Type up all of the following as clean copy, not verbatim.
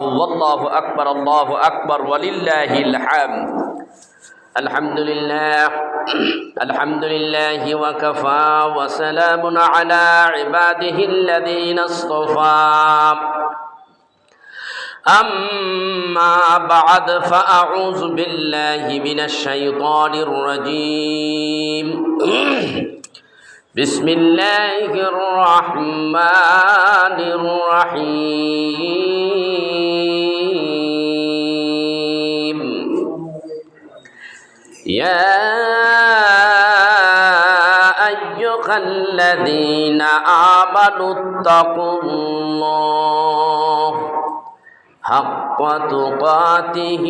والله أكبر الله أكبر ولله الحمد. الحمد لله وكفى وسلام على عباده الذين اصطفى. أما بعد فأعوذ بالله من الشيطان الرجيم. بسم الله الرحمن الرحيم. يا أيها الذين آمنوا اتقوا الله حق تقاته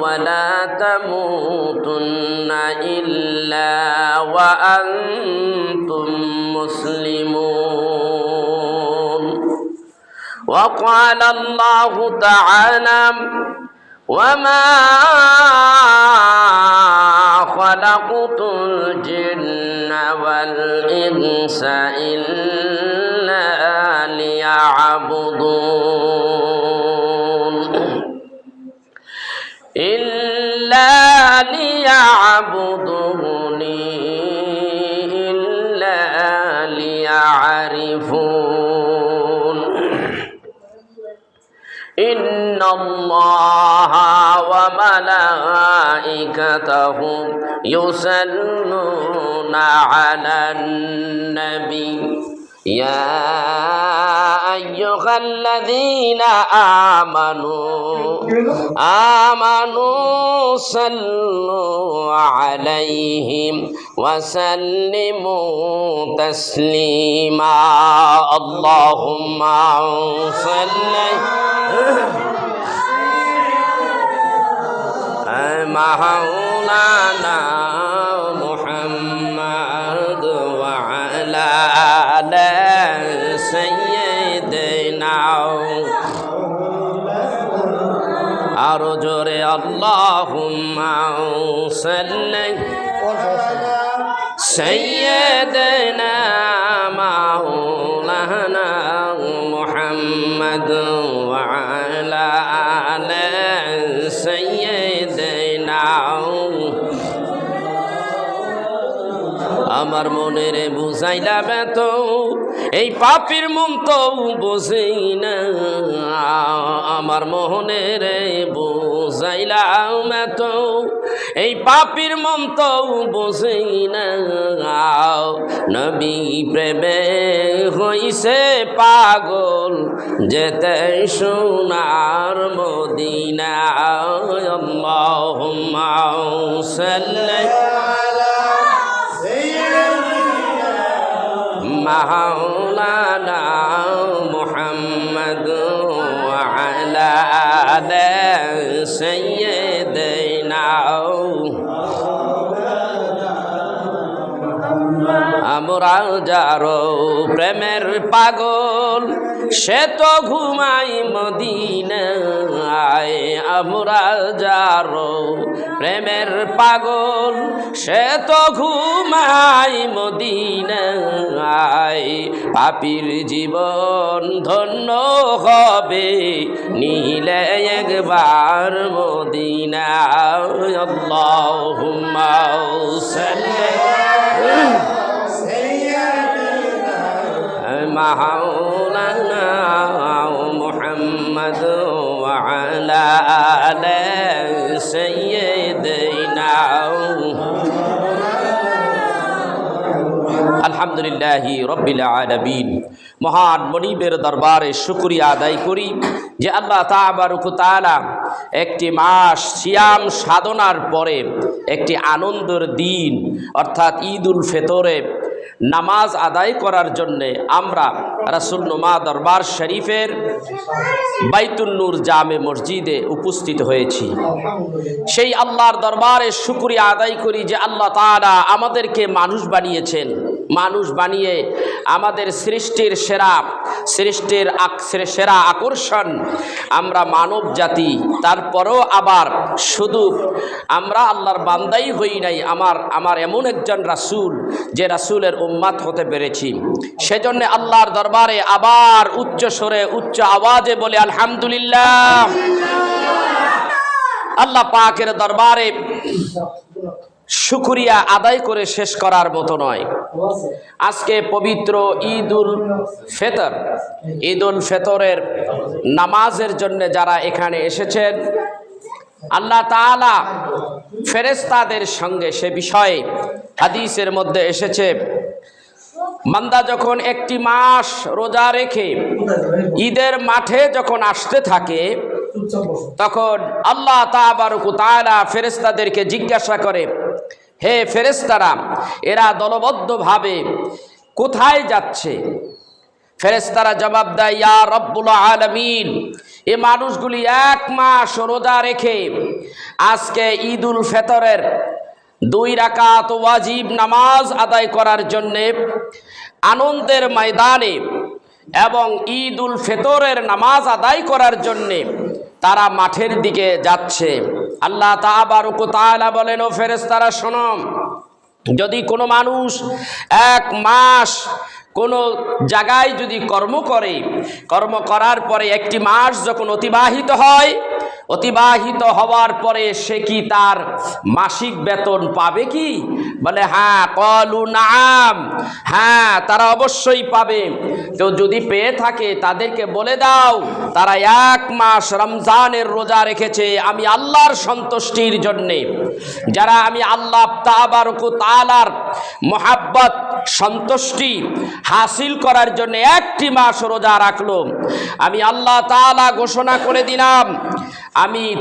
ولا تموتن إلا وأنتم مسلمون. وقال الله تعالى: وما خلقت الجن والإنس إلا ليعبدوني إلا ليعرفون إن الله وملائكته يصلون على النبي يا أيها الذين آمنوا صلوا عليه وسلموا تسليما. اللهم صل مولانا محمد وعلى آل سيدنا أرجو اللهم صل سيدنا مولانا محمد وعلى آل سيدنا. আমার মনের বুঝাইলাম এত, এই পাপীর মন তো বোঝেই না। আমার মনের বুঝাইলাম এত, এই পাপীর মন তো বোঝেই না। নবী প্রেমে হইছে পাগল, যেতে সোনার মদিনা। আল্লাহুম্মা সাল্লি مولانا محمد وعلى آل سيدنا. আমরা যারো প্রেমের পাগল, সে তো ঘুমাই মদিনায়। আমরা যারো প্রেমের পাগল, সে তো ঘুমাই মদিনায়। পাপীর জীবন ধন্য হবে নিলে একবার মদিনায়। আল্লাহুম্মা সাল্লি مولانا محمد وعلى آل سيدنا. আলহামদুলিল্লাহ রব্বিল আলামিন। মহান মনিবের দরবারে শুকরিয়া আদায় করি যে আল্লাহ তাবারক ওয়া তাআলা একটি মাস সিয়াম সাধনার পরে একটি আনন্দের দিন অর্থাৎ ঈদুল ফিতরে নামাজ আদায় করার জন্যে আমরা রাসূল নুমা দরবার শরীফের বাইতুন নূর জামে মসজিদে উপস্থিত হয়েছি। সেই আল্লাহর দরবারে শুকরিয়া আদায় করি যে আল্লাহ তাআলা আমাদেরকে মানুষ বানিয়েছেন, মানুষ বানিয়ে আমাদের সৃষ্টির সেরা আকর্ষণ আমরা মানব জাতি। তারপরেও আবার শুধু আমরা আল্লাহর বান্দাই হই নাই, আমার এমন একজন রাসূল যে রাসূলের উম্মত হতে পেরেছি। সেজন্য আল্লাহর দরবারে আবার উচ্চ স্বরে উচ্চ আওয়াজে বলে আলহামদুলিল্লাহ। আল্লাহ পাকের দরবারে শুকরিয়া আদায় করে শেষ করার মতো নয়। আজকে পবিত্র ঈদুল ফিতরের নামাজের জন্য যারা এখানে এসেছেন, আল্লাহ তাআলা ফেরেশতাদের সঙ্গে সে বিষয়ে হাদিসের মধ্যে এসেছে, বান্দা যখন একটি মাস রোজা রেখে ঈদের মাঠে যখন আসতে থাকে তখন আল্লাহ তাআলা ফেরেশতাদেরকে জিজ্ঞাসা করে, হে ফেরেশতারা, এরা দলবদ্ধভাবে কোথায় যাচ্ছে? ফেরেশতারা জবাব দেয়, ইয়া রব্বুল আলামিন, এই মানুষগুলি এক মাস রোজা রেখে আজকে ঈদুল ফিতরের 2 রাকাত ওয়াজিব নামাজ আদায় করার জন্যে আনন্দের ময়দানে এবং ঈদুল ফিতরের নামাজ আদায় করার জন্যে তারা মাঠের দিকে যাচ্ছে। আল্লাহ তাআলা বলেন, ও ফেরেশতারা শোনো, যদি কোনো মানুষ এক মাস কোনো জায়গায় যদি কর্ম করার পরে একটি মাস যখন অতিবাহিত হওয়ার পরে সে কি তার মাসিক বেতন পাবে কি? বলে হ্যাঁ। ক্বালু নাআম, হ্যাঁ তারা অবশ্যই পাবে। তো যদি পেয়ে থাকে তাদেরকে বলে দাও তারা এক মাস রমজানের রোজা রেখেছে আমি আল্লাহর সন্তুষ্টির জন্যে। যারা আমি আল্লাহ তাআলার মুহাব্বত সন্তুষ্টি হাসিল করার জন্য একটি মাস রোজা রাখলো, আমি আল্লাহ তাআলা ঘোষণা করে দিলাম,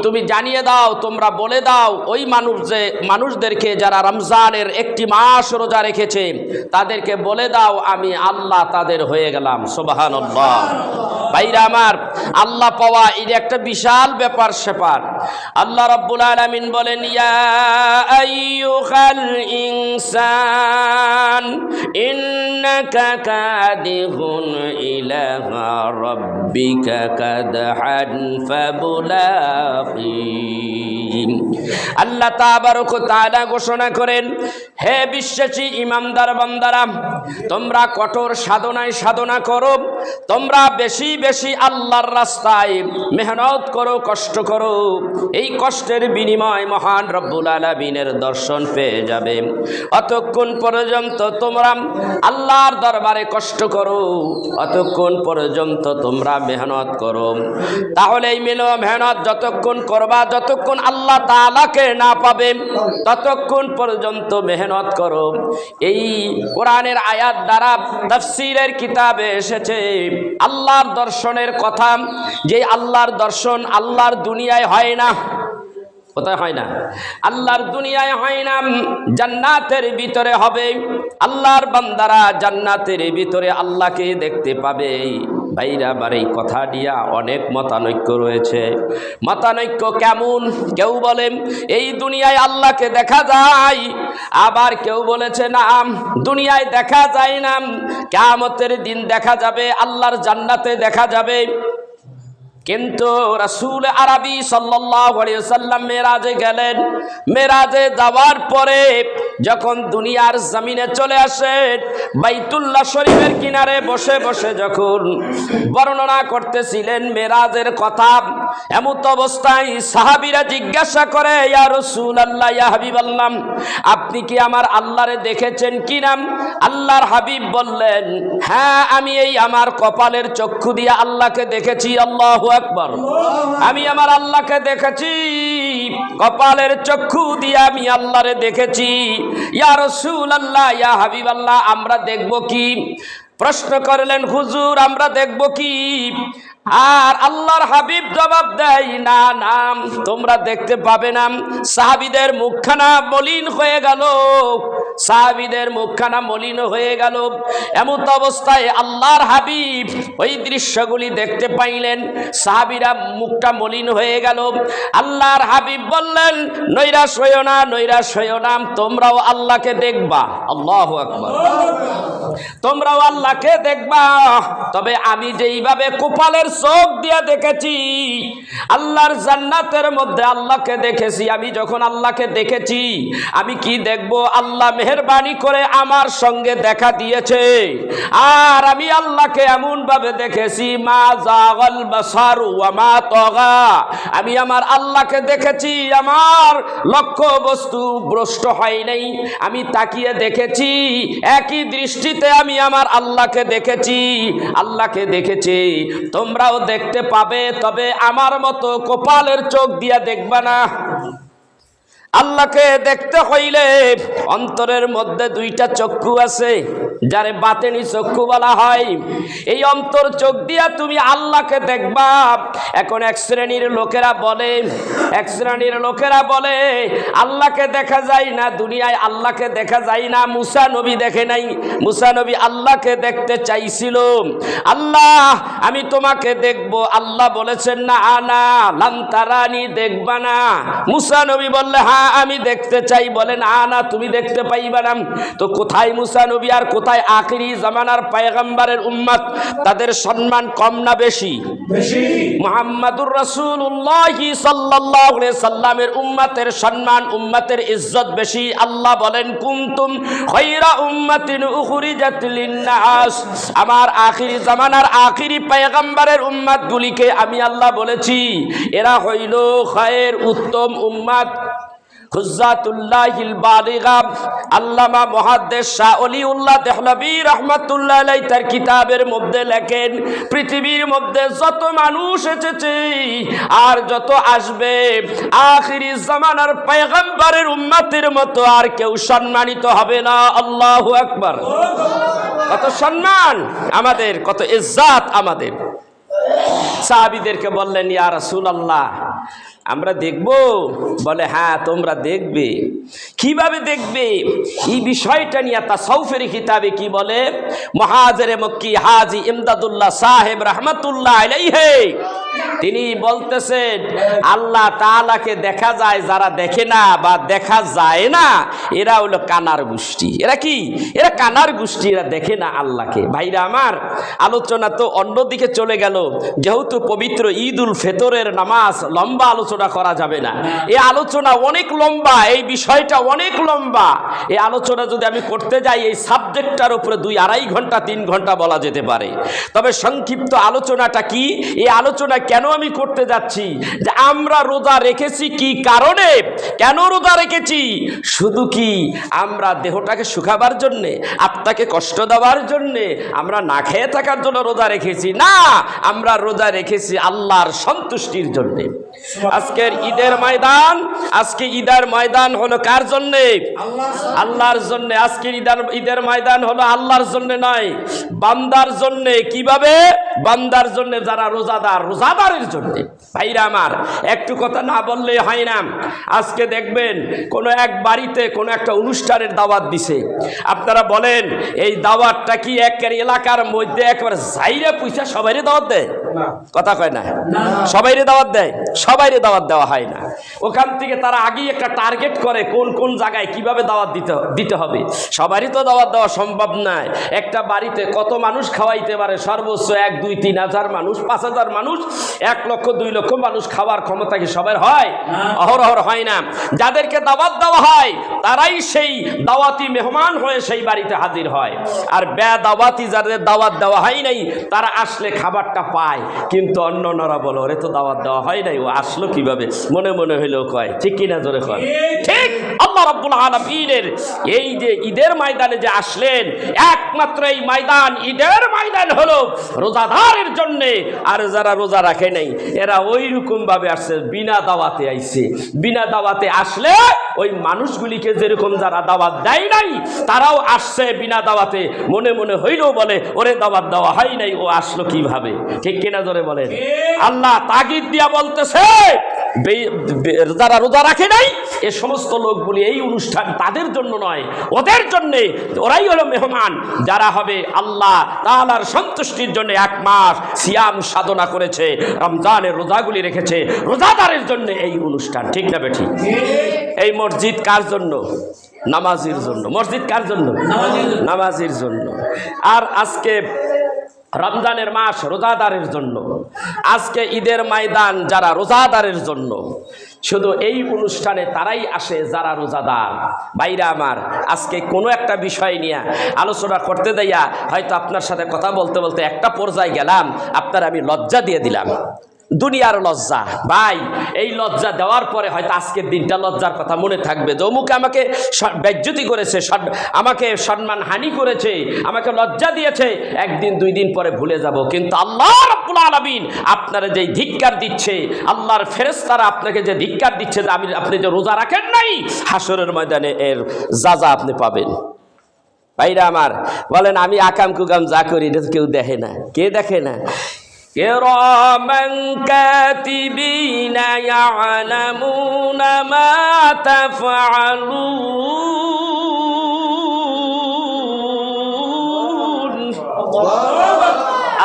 তুমি জানিয়ে দাও, তোমরা বলে দাও ওই মানুষদেরকে যারা রমজানের একটি মাস রোজা রেখেছে তাদেরকে বলে দাও আমি আল্লাহ তাদের হয়ে গেলাম। সুবহানাল্লাহ। ভাইরা আমার, আল্লাহ পাওয়া এটা একটা বিশাল ব্যাপার স্যাপার। আল্লাহ রাব্বুল আলামিন বলেন, ইয়া আইয়ুহাল ইনসান ইন্নাকা কাদিহুন ইলা রাব্বিকা কাদহান ফাবুলাকি। আল্লাহ তাআলা ঘোষণা করেন, হে বিশ্বাসী ইমানদার বান্দারা, তোমরা কঠোর সাধনা করো, তোমরা বেশি বেশি আল্লাহর রাস্তায় মেহনত করো, কষ্ট করো। এই কষ্টের বিনিময় মহান রব্বুল আলামিনের দর্শন পেয়ে যাবে। অতক্ষণ পর্যন্ত তোমরা আল্লাহর দরবারে কষ্ট করো, অতক্ষণ পর্যন্ত তোমরা মেহনত করো। তাহলে এই মেহনত যতক্ষণ করবা, যতক্ষণ আল্লাহ তাআলাকে না পাবে ততক্ষণ পর্যন্ত মেহনত করো। এই কোরআনের আয়াত দ্বারা তাফসীরের কিতাবে এসেছে আল্লাহর দর্শনের কথা, যে আল্লাহর দর্শন আল্লাহর দুনিয়ায় হয় না। কোথায় হয় না? আল্লাহর দুনিয়ায় হয় না, জান্নাতের ভিতরে হবে। আল্লাহর বান্দারা জান্নাতের ভিতরে আল্লাহকে দেখতে পাবে। ভাইরা আমার, এই কথা দিয়া অনেক মতানৈক্য রয়েছে। মতানৈক্য কেমন? কেউ বলে এই দুনিয়ায় আল্লাহকে দেখা যায়, আবার কেউ বলেছে না দুনিয়ায় দেখা যায় না, কিয়ামতের দিন দেখা যাবে, আল্লাহর জান্নাতে দেখা যাবে। কিন্তু রাসূল আরবি সাল্লাল্লাহু আলাইহি ওয়াসাল্লাম মেরাজে গেলেন। মেরাজে যাওয়ার পরে যখন দুনিয়ার জমিনে চলে আসে, বাইতুল্লাহ শরীফের কিনারে বসে বসে যখন বর্ণনা করতেছিলেন মেরাজের কথা, এমত অবস্থায় সাহাবীরা জিজ্ঞাসা করে, ইয়া রাসূলুল্লাহ, ইয়া হাবিবাল্লাহ, আপনি কি আমার আল্লাহরে দেখেছেন কিনা? আল্লাহর হাবিব বললেন, হ্যাঁ, আমি এই আমার কপালের চক্ষু দিয়ে আল্লাহকে দেখেছি। আল্লাহু আকবার। আমি আমার আল্লাহকে দেখেছি, কপালের চক্ষু দিয়ে আমি আল্লাহরে দেখেছি। ইয়া রাসূলুল্লাহ, ইয়া হাবিবাল্লাহ, আমরা দেখব কি? প্রশ্ন করলেন, হুজুর আমরা দেখব কি? আর আল্লাহর হাবিব জবাব দেয়, না না, তোমরা দেখতে পাবে না। সাহাবীদের মুখখানা মলিন হয়ে গেল, সাহাবীদের মুখখানা মলিন হয়ে গেল। এমত অবস্থায় আল্লাহর হাবিব ওই দৃশ্যগুলি দেখতে পাইলেন, সাহাবীরা মুখটা মলিন হয়ে গেল। আল্লাহর হাবিব বললেন, নৈরাশ হইও না, নৈরাশ হইও না, তোমরাও আল্লাহকে দেখবা। আল্লাহু আকবার। তোমরাও আল্লাহকে দেখবা, তবে আমি যেইভাবে কপালের চোখ দিয়ে দেখেছি, আল্লাহর জান্নাতের মধ্যে আল্লাহকে দেখেছি, আমি যখন আল্লাহকে দেখেছি আমি কি দেখব? আল্লাহ মেহেরবানি করে আমার সঙ্গে দেখা দিয়েছে। আর আমি আল্লাহকে এমন ভাবে দেখেছি, মা জাগাল বাসারু ওয়া মা তাগা, আমি আমার আল্লাহকে দেখেছি, আমার লক্ষ্য বস্তু ভ্রষ্ট হয় নাই। আমি তাকিয়ে দেখেছি, একই দৃষ্টিতে আমি আমার আল্লাহকে দেখেছি, আল্লাহকে দেখেছি। তোমরাও দেখতে পাবে, তবে আমার মতো কপালের চোখ দিয়া দেখবা না। আল্লাহকে দেখতে হইলে অন্তরের মধ্যে দুইটা চক্ষু আছে, যারে বাতেনি চক্ষু বলা হয়। এই অন্তর চোখ দিয়া তুমি আল্লাহকে দেখবা। এখন এক শ্রেণীর লোকেরা বলে আল্লাহকে দেখা যায় না, দুনিয়ায় আল্লাহকে দেখা যায় না। মুসা নবী দেখে নাই, মুসা নবী আল্লাহকে দেখতে চাইছিল। আল্লাহ আমি তোমাকে দেখব, আল্লাহ বলেছেন না আনা লান তারানি, দেখবা না। মুসা নবী বললে হ্যাঁ আমি দেখতে চাই, বলেন আনা তুমি দেখতে পাইবা না। তো কোথায় মুসা নবী আর কোথায় আখিরি জামানার পয়গম্বরের উম্মত? তাদের সম্মান কম না বেশি? মুহাম্মাদুর রাসূলুল্লাহ সাল্লাল্লাহু আলাইহি সাল্লামের উম্মতের সম্মান, উম্মতের ইজ্জত বেশি। আল্লাহ বলেন কুনতুম খায়রা উম্মাতিন উখরিজাত লিন-নাস, আমার আখিরি জামানার আখিরি পয়গম্বরের উম্মত গুলিকে আমি আল্লাহ বলেছি এরা হইল খায়ের, উত্তম উম্মত। হুজ্জাতুল্লাহিল বালিগা আল্লামা মুহাদ্দিস শাহ ওলিউল্লাহ দেহলভী রাহমাতুল্লাহ আলাইহি তার কিতাবের মধ্যে লেখেন, পৃথিবীর মধ্যে যত মানুষ এসেছে আর যত আসবে, আখিরি জামানার পয়গম্বরের উম্মতের মতো আর কেউ সম্মানিত হবে না। আল্লাহু আকবার। কত সম্মান আমাদের, কত ইজ্জত আমাদের। সাহাবীদেরকে বললেন, ইয়া রাসূলুল্লাহ আমরা দেখব? বলে হ্যাঁ তোমরা দেখবে। কিভাবে দেখবে? এই বিষয়টা নিয়ে তাসাউফের কিতাবে কি বলে, মুহাজিরে মক্কি হাজী ইমদাদুল্লাহ সাহেব রাহমাতুল্লাহ আলাইহি তিনি বলতেছেন, আল্লাহ তাআলাকে দেখা যায়, যারা দেখে না বা দেখা যায় না এরা হলো কানার গোষ্ঠী। এরা কি? এরা কানার গোষ্ঠী, এরা দেখে না আল্লাহকে। ভাইরা আমার, আলোচনা তো অন্যদিকে চলে গেল। যেহেতু পবিত্র ঈদুল ফিতরের নামাজ, লম্বা আলোচনা করা যাবে না। এই আলোচনা অনেক লম্বা, এই বিষয়টা অনেক লম্বা। এই আলোচনা যদি আমি করতে যাই এই সাবজেক্টটার উপরে 2-2.5 ঘন্টা 3 ঘন্টা বলা যেতে পারে। তবে সংক্ষিপ্ত আলোচনাটা কি, এই আলোচনা কেন আমি করতে যাচ্ছি, যে আমরা রোজা রেখেছি কি কারণে, কেন রোজা রেখেছি? শুধু কি আমরা দেহটাকে শুকাবার জন্যে, আত্মাকে কষ্ট দেওয়ার জন্যে, আমরা না খেয়ে থাকার জন্য রোজা রেখেছি? না, আমরা রোজা রেখেছি আল্লাহর সন্তুষ্টির জন্যে। আজকের ঈদের ময়দান, আজকে ঈদের ময়দান হলো কার জন্যে? আল্লাহর জন্যে। আজকের ঈদের ময়দান হলো আল্লাহর জন্যে নয়, বান্দার জন্যে। কিভাবে? বান্দার জন্যে, যারা রোজাদার, রোজাদারের জন্যে। ভাইরা আমার, একটু কথা না বললে হয় না। আজকে দেখবেন কোনো এক বাড়িতে কোনো একটা অনুষ্ঠানের দাওয়াত দিছে। আপনারা বলেন এই দাওয়াতটা কি একের এলাকার মধ্যে একবার যাইরে পয়সা সবাইরে দাওয়াত দেয়? কথা কয় না, সবাইরে দাওয়াত দেয়? সবাইরে দাওয়াত দেওয়া হয় না। ওখান থেকে তারা আগেই একটা টার্গেট করে কোন কোন জায়গায় কিভাবে দাওয়াত দিতে হবে। সবারই তো দাওয়াত দেওয়া সম্ভব নয়। একটা বাড়িতে কত মানুষ খাওয়াইতে পারে? সর্বোচ্চ 1, 2, 3 হাজার মানুষ, 5 হাজার মানুষ, 1 লক্ষ 2 লক্ষ মানুষ খাওয়ার ক্ষমতা কি সবার হয়? অহরহ হয় না। যাদেরকে দাওয়াত দেওয়া হয় তারাই সেই দাওয়াতি মেহমান হয়ে সেই বাড়িতে হাজির হয়। আর বেদাওয়াতি যাদের দাওয়াত দেওয়া হয় নাই তারা আসলে খাবারটা পায়, কিন্তু অন্যরা বলে ওরে তো দাওয়াত দেওয়া হয় নাই, ও আসলো কিভাবে? মনে মনে মনে হইলেও কয়, ঠিক কিনা জোরে কয়? ঠিক। আল্লাহ রাব্বুল আলামিনের এই যে ঈদের ময়দানে যে আসলেন, একমাত্র এই ময়দান, ঈদের ময়দান হলো রোজাদারের জন্য। আর যারা রোজা রাখে নাই এরা ওই রকম ভাবে আসছে, বিনা দাওয়াতে আইছে। বিনা দাওয়াতে আসলে ওই মানুষগুলিকে যেরকম যারা দাওয়াত দেয় নাই তারাও আসছে বিনা দাওয়াতে, মনে মনে হইলেও বলে ওরে দাওয়াত দেওয়া হয় নাই, ও আসলো কিভাবে? ঠিক কিনা জোরে বলেন? আল্লাহ তাগিদ দিয়া বলতেছে যারা রোজা রাখে নাই এ সমস্ত লোকগুলি এই অনুষ্ঠান তাদের জন্য নয়, ওদের জন্য। ওরাই হলো মেহমান যারা হবে আল্লাহ তাআলার সন্তুষ্টির জন্য এক মাস সিয়াম সাধনা করেছে, রমজানের রোজাগুলি রেখেছে, রোজাদারের জন্য এই অনুষ্ঠান। ঠিক না বেঠি? এই মসজিদ কার জন্য? নামাজির জন্য। মসজিদ কার জন্য? নামাজির জন্য। আর আজকে রমজানের মাস রোজাদারের জন্য, আজকে ঈদের ময়দান যারা রোজাদারের জন্য। শুধু এই অনুষ্ঠানে তারাই আসে যারা রোজাদার। ভাইরা আমার, আজকে কোনো একটা বিষয় নিয়ে আলোচনা করতে দেয়া হয়তো আপনার সাথে কথা বলতে বলতে একটা পর্যায়ে গেলাম, আপনার আমি লজ্জা দিয়ে দিলাম, দুনিয়ার লজ্জা। ভাই, এই লজ্জা দেওয়ার পরে হয়তো আজকের দিনটা লজ্জার কথা মনে থাকবে যে অমুকে আমাকে বেজ্জতি করেছে, আমাকে সম্মান হানি করেছে, আমাকে লজ্জা দিয়েছে, একদিন দুই দিন পরে ভুলে যাব। কিন্তু আল্লাহ রাব্বুল আলামিন আপনারা যে ধিক্কার দিচ্ছে, আল্লাহর ফেরেশতারা আপনাকে যে ধিক্কার দিচ্ছে যে আপনি যে রোজা রাখেন নাই, হাসরের ময়দানে এর যাজা আপনি পাবেন। ভাইরা আমার, বলেন আমি আকাম কুকাম যা করি এটা কেউ দেখে না। কে দেখে না? কিরামান কাতিবিনা ইয়ালামুনা মা তাফআলুন।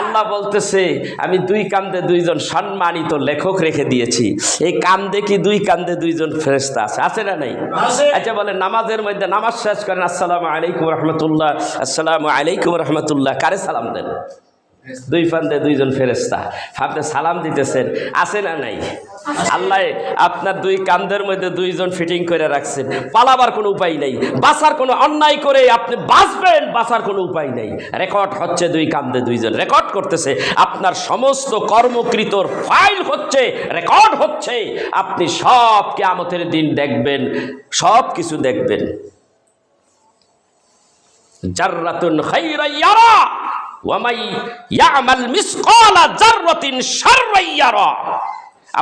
আল্লাহ বলতেছে আমি দুই কান্দে দুইজন সম্মানিত লেখক রেখে দিয়েছি। এই কান্দে কি দুই কান্দে দুইজন ফেরেশতা আছে? আছে না নাই? আচ্ছা বলেন, নামাজের মধ্যে নামাজ শেষ করেন আসসালামু আলাইকুম রাহমাতুল্লাহ, আসসালামু আলাইকুম রাহমাতুল্লাহ, কারে সালাম দেন? দুই ফান্দে দুইজন ফেরেশতা। আপনি সালাম দিতেছেন, আছে না নাই? আল্লাহ আপনার দুই কান্দের মধ্যে দুইজন ফিটিং করে রাখছেন, পালাবার কোনো উপায় নেই, বাঁচার কোনো অন্যায় করে আপনি বাঁচবেন, বাঁচার কোনো উপায় নেই। রেকর্ড হচ্ছে দুই কান্দে দুইজন রেকর্ড করতেছে, আপনার সমস্ত কর্মকৃতর ফাইল হচ্ছে, রেকর্ড হচ্ছে। আপনি সব কিয়ামতের দিন দেখবেন, সব কিছু দেখবেন। জাররাতুন খায়রা ইয়ারা ওয়া মাই ইয়ামাল মিসকালা যাররাতিন শাররা ইয়ারা।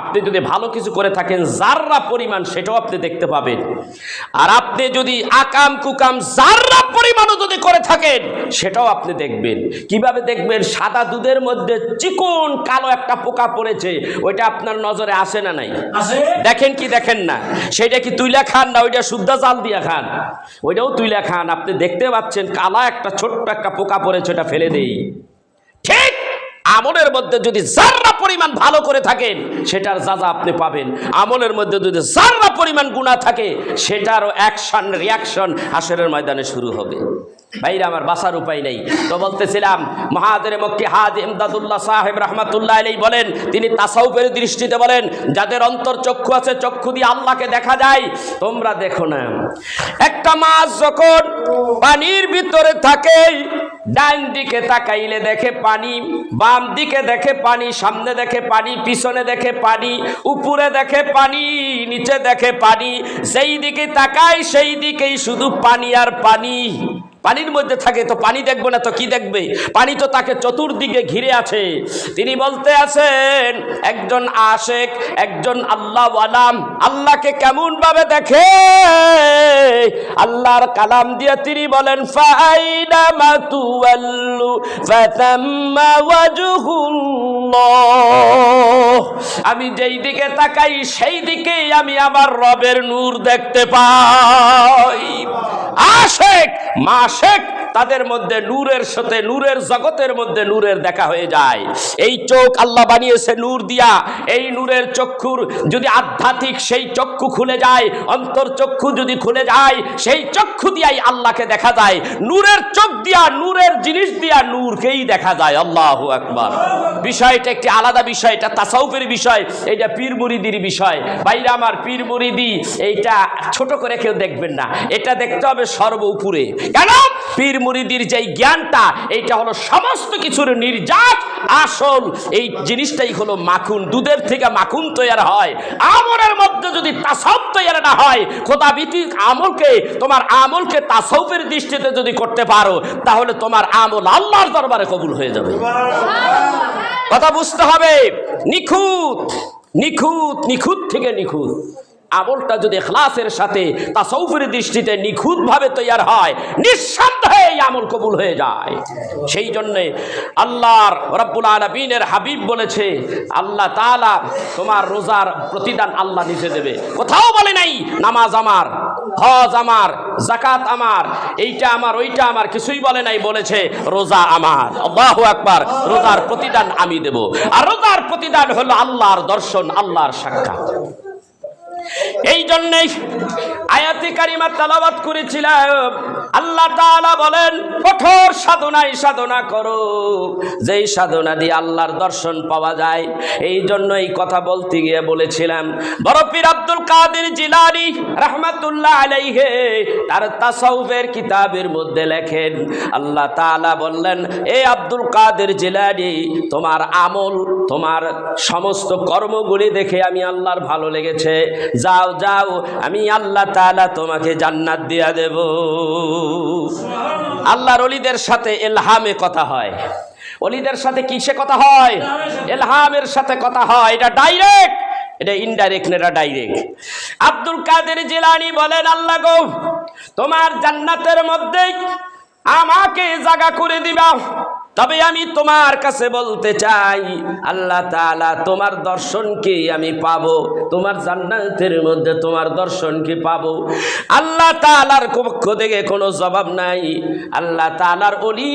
আপনি যদি ভালো কিছু করে থাকেন যাররা পরিমাণ, সেটাও আপনি দেখতে পাবেন। আর আপনি যদি আকাম কুকাম যাররা পরিমাণও যদি করে থাকেন, সেটাও আপনি দেখবেন। কিভাবে দেখবেন? সাদা দুধের মধ্যে চিকন কালো একটা পোকা পড়েছে, ওইটা আপনার নজরে আসে না নাই? দেখেন কি দেখেন না? সেটা কি তুইলা খান না ওইটা শুদ্ধা জাল দিয়া খান? ওইটাও তুইলা খান। আপনি দেখতে পাচ্ছেন কালা একটা ছোট্ট একটা পোকা পড়েছে, ওটা ফেলে দেই। ঠিক আমলের মধ্যে যদি যাররা পরিমাণ ভালো করে থাকেন, সেটার যাজা আপনি পাবেন। আমলের মধ্যে যদি যাররা পরিমাণ গুনাহ থাকে, সেটারও অ্যাকশন রিয়াকশন হাসরের ময়দানে শুরু হবে। ভাইরা আমার, বাঁচার উপায় নেই। তো বলতেছিলাম, মহাদেরে মক্কি হাজি ইমদাদুল্লাহ সাহেব রাহমাতুল্লাহ আলাইহি বলেন, তিনি তাসাউফের দৃষ্টিতে বলেন, যাদের অন্তর চক্ষু আছে, চক্ষু দিয়ে আল্লাহকে দেখা যায়। তোমরা দেখো না, একটা মাছ যখন পানির ভিতরে থাকে, ডান দিকে তাকাইলে দেখে পানি, বাম দিকে দেখে পানি, সামনে দেখে পানি, পিছনে দেখে পানি, উপরে দেখে পানি, নিচে দেখে পানি। যেই দিকে তাকায় সেই দিকেই শুধু পানি আর পানি। পানির মধ্যে থাকে তো পানি দেখবে না তো কি দেখবে? পানি তো তাকে চতুর্দিকে ঘিরে আছে। তিনি বলতে আছেন, একজন আশেক, একজন আল্লাহওয়ালা আল্লাহকে কেমন ভাবে দেখে? আল্লাহর কালাম দিয়ে তিনি বলেন, ফাইনামা তুওয়াল্লু ফাতাম্মা ওয়াজহুল্লাহ। আমি যেই দিকে তাকাই সেই দিকেই আমি আমার রবের নূর দেখতে পাই। আশেক মাশেক তাদের মধ্যে নূরের সাথে, নূরের জগতের মধ্যে নূরের দেখা হয়ে যায়। এই চোখ আল্লাহ বানিয়েছে নূর দিয়া। এই নূরের চক্ষুর যদি আধ্যাত্মিক সেই চক্ষু খুলে যায়, অন্তর চক্ষু যদি খুলে যায়, সেই চক্ষু দিয়াই আল্লাহকে দেখা যায়। নূরের চোখ দিয়া, নূরের জিনিস দিয়া নূরকেই দেখা যায়। আল্লাহু আকবার। বিষয়টা একটি আলাদা বিষয়, এটা তাসাউফের বিষয়, এটা পীর মুরিদির বিষয়। ভাইরা আমার, পীর মুরিদি এইটা ছোট করে কেউ দেখবেন না, এটা দেখতে হবে সর্ব উপরে। কেন? পীর মুরিদির যেই জ্ঞানটা, এইটা হলো সমস্ত কিছুর নির্যাত আসল। এই জিনিসটাই হলো মাখন। দুধের থেকে মাখন তৈরি হয়। আমলের মধ্যে যদি তাসাউফ তৈরি না হয়, খোদাভিত্তিক আমলকে, তোমার আমলকে তাসাউফের দৃষ্টিতে যদি করতে পারো, তাহলে তোমার আমল আল্লাহর দরবারে কবুল হয়ে যাবে। কথা বুঝতে হবে। নিখুঁত নিখুঁত নিখুঁত থেকে নিখুঁত আমলটা যদি ইখলাসের সাথে তাসাউফের দৃষ্টিতে নিখুঁতভাবে তৈরি হয়, নিঃসন্দেহে এই আমল কবুল হয়ে যায়। সেই জন্যে আল্লাহর রাব্বুল আলামিনের হাবিব বলেছে, আল্লাহ তাআলা তোমার রোজার প্রতিদান আল্লাহ নিজে দেবে। কোথাও বলে নাই নামাজ আমার, হজ আমার, যাকাত আমার, এইটা আমার, ওইটা আমার, কিছুই বলে নাই। বলেছে রোজা আমার। আল্লাহু আকবার। রোজার প্রতিদান আমি দেব। আর রোজার প্রতিদান হলো আল্লাহর দর্শন, আল্লাহর সাক্ষাৎ। এই জন্যই আয়াতে কারিমা তেলাওয়াত করেছিলাম। আল্লাহ তাআলা বলেন, কঠোর সাধনায় সাধনা করো, যেই সাধনা দিয়ে আল্লাহর দর্শন পাওয়া যায়। এই জন্য এই কথা বলতে গিয়ে বলেছিলাম, বড় পীর আব্দুল কাদের জিলানী রাহমাতুল্লাহ আলাইহি তার তাসাউফের কিতাবের মধ্যে লেখেন, আল্লাহ তাআলা বললেন, এ আব্দুল কাদের জিলানী, তোমার আমল, তোমার সমস্ত কর্মগুলি দেখে আমি আল্লাহর ভালো লেগেছে। যাও যাও, আমি আল্লাহ তাআলা তোমাকে জান্নাত দিয়া দেব। আল্লাহর ওলিদের সাথে ইলহামে কথা হয়। ওলিদের সাথে কিসে কথা হয়? ইলহামের সাথে কথা হয়। এটা ডাইরেক্ট, এটা ইনডাইরেক্ট না, এটা ডাইরেক্ট। আব্দুল কাদের জিলানী বলেন, আল্লাহ গো, তোমার জান্নাতের মধ্যে আমাকে জায়গা করে দিবা, তবে আমি তোমার কাছে বলতে চাই, আল্লাহ তাআলা তোমার দর্শন কি আমি পাবো? তোমার জান্নাতের মধ্যে তোমার দর্শন কি পাবো? আল্লাহ তাআলার পক্ষ থেকে কোনো জবাব নাই। আল্লাহ তাআলার ওলি,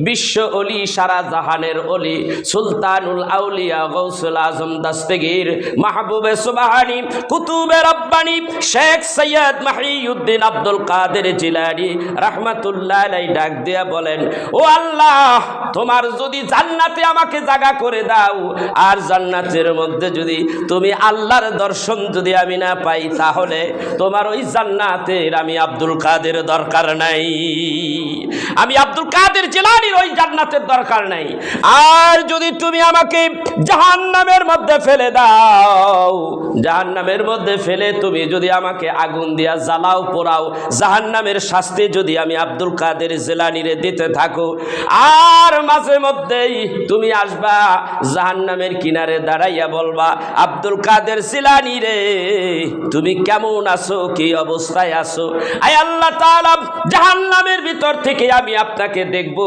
বিশ্ব ওলি, সারা জাহানের ওলি, সুলতানুল আউলিয়া গৌসুল আজম দস্তগীর মাহবুবে সুবহানী কুতুবে রব্বানী শেখ সৈয়দ মহিউদ্দিন আব্দুল কাদের জিলানী রাহমাতুল্লাহ আলাইহি ডাক দিয়া বলেন, ও আল্লাহ, তোমার যদি জান্নাতে আমাকে জায়গা করে দাও, আর জান্নাতের মধ্যে যদি তুমি আল্লাহর দর্শন যদি আমি না পাই, তাহলে তোমার ওই জান্নাতের আমি আব্দুল কাদের দরকার নাই। আমি আব্দুল কাদের জিলানীর ওই জান্নাতের দরকার নাই। আর যদি তুমি আমাকে জাহান্নামের মধ্যে ফেলে দাও, জাহান্নামের মধ্যে ফেলে তুমি যদি আমাকে আগুন দিয়া জ্বালাও, পোড়াও, জাহান্নামের শাস্তি যদি আমি আব্দুল কাদের জিলানীরে দিতে থাকো, আর মাঝে মধ্যেই তুমি আসবা জাহান্নামের কিনারে দাঁড়াইয়া বলবা, আব্দুল কাদের জিলানী রে, তুমি কেমন আছো, কি অবস্থায় আছো? আয় আল্লাহ তাআলা, জাহান্নামের ভিতর থেকে আমি আপনাকে দেখব,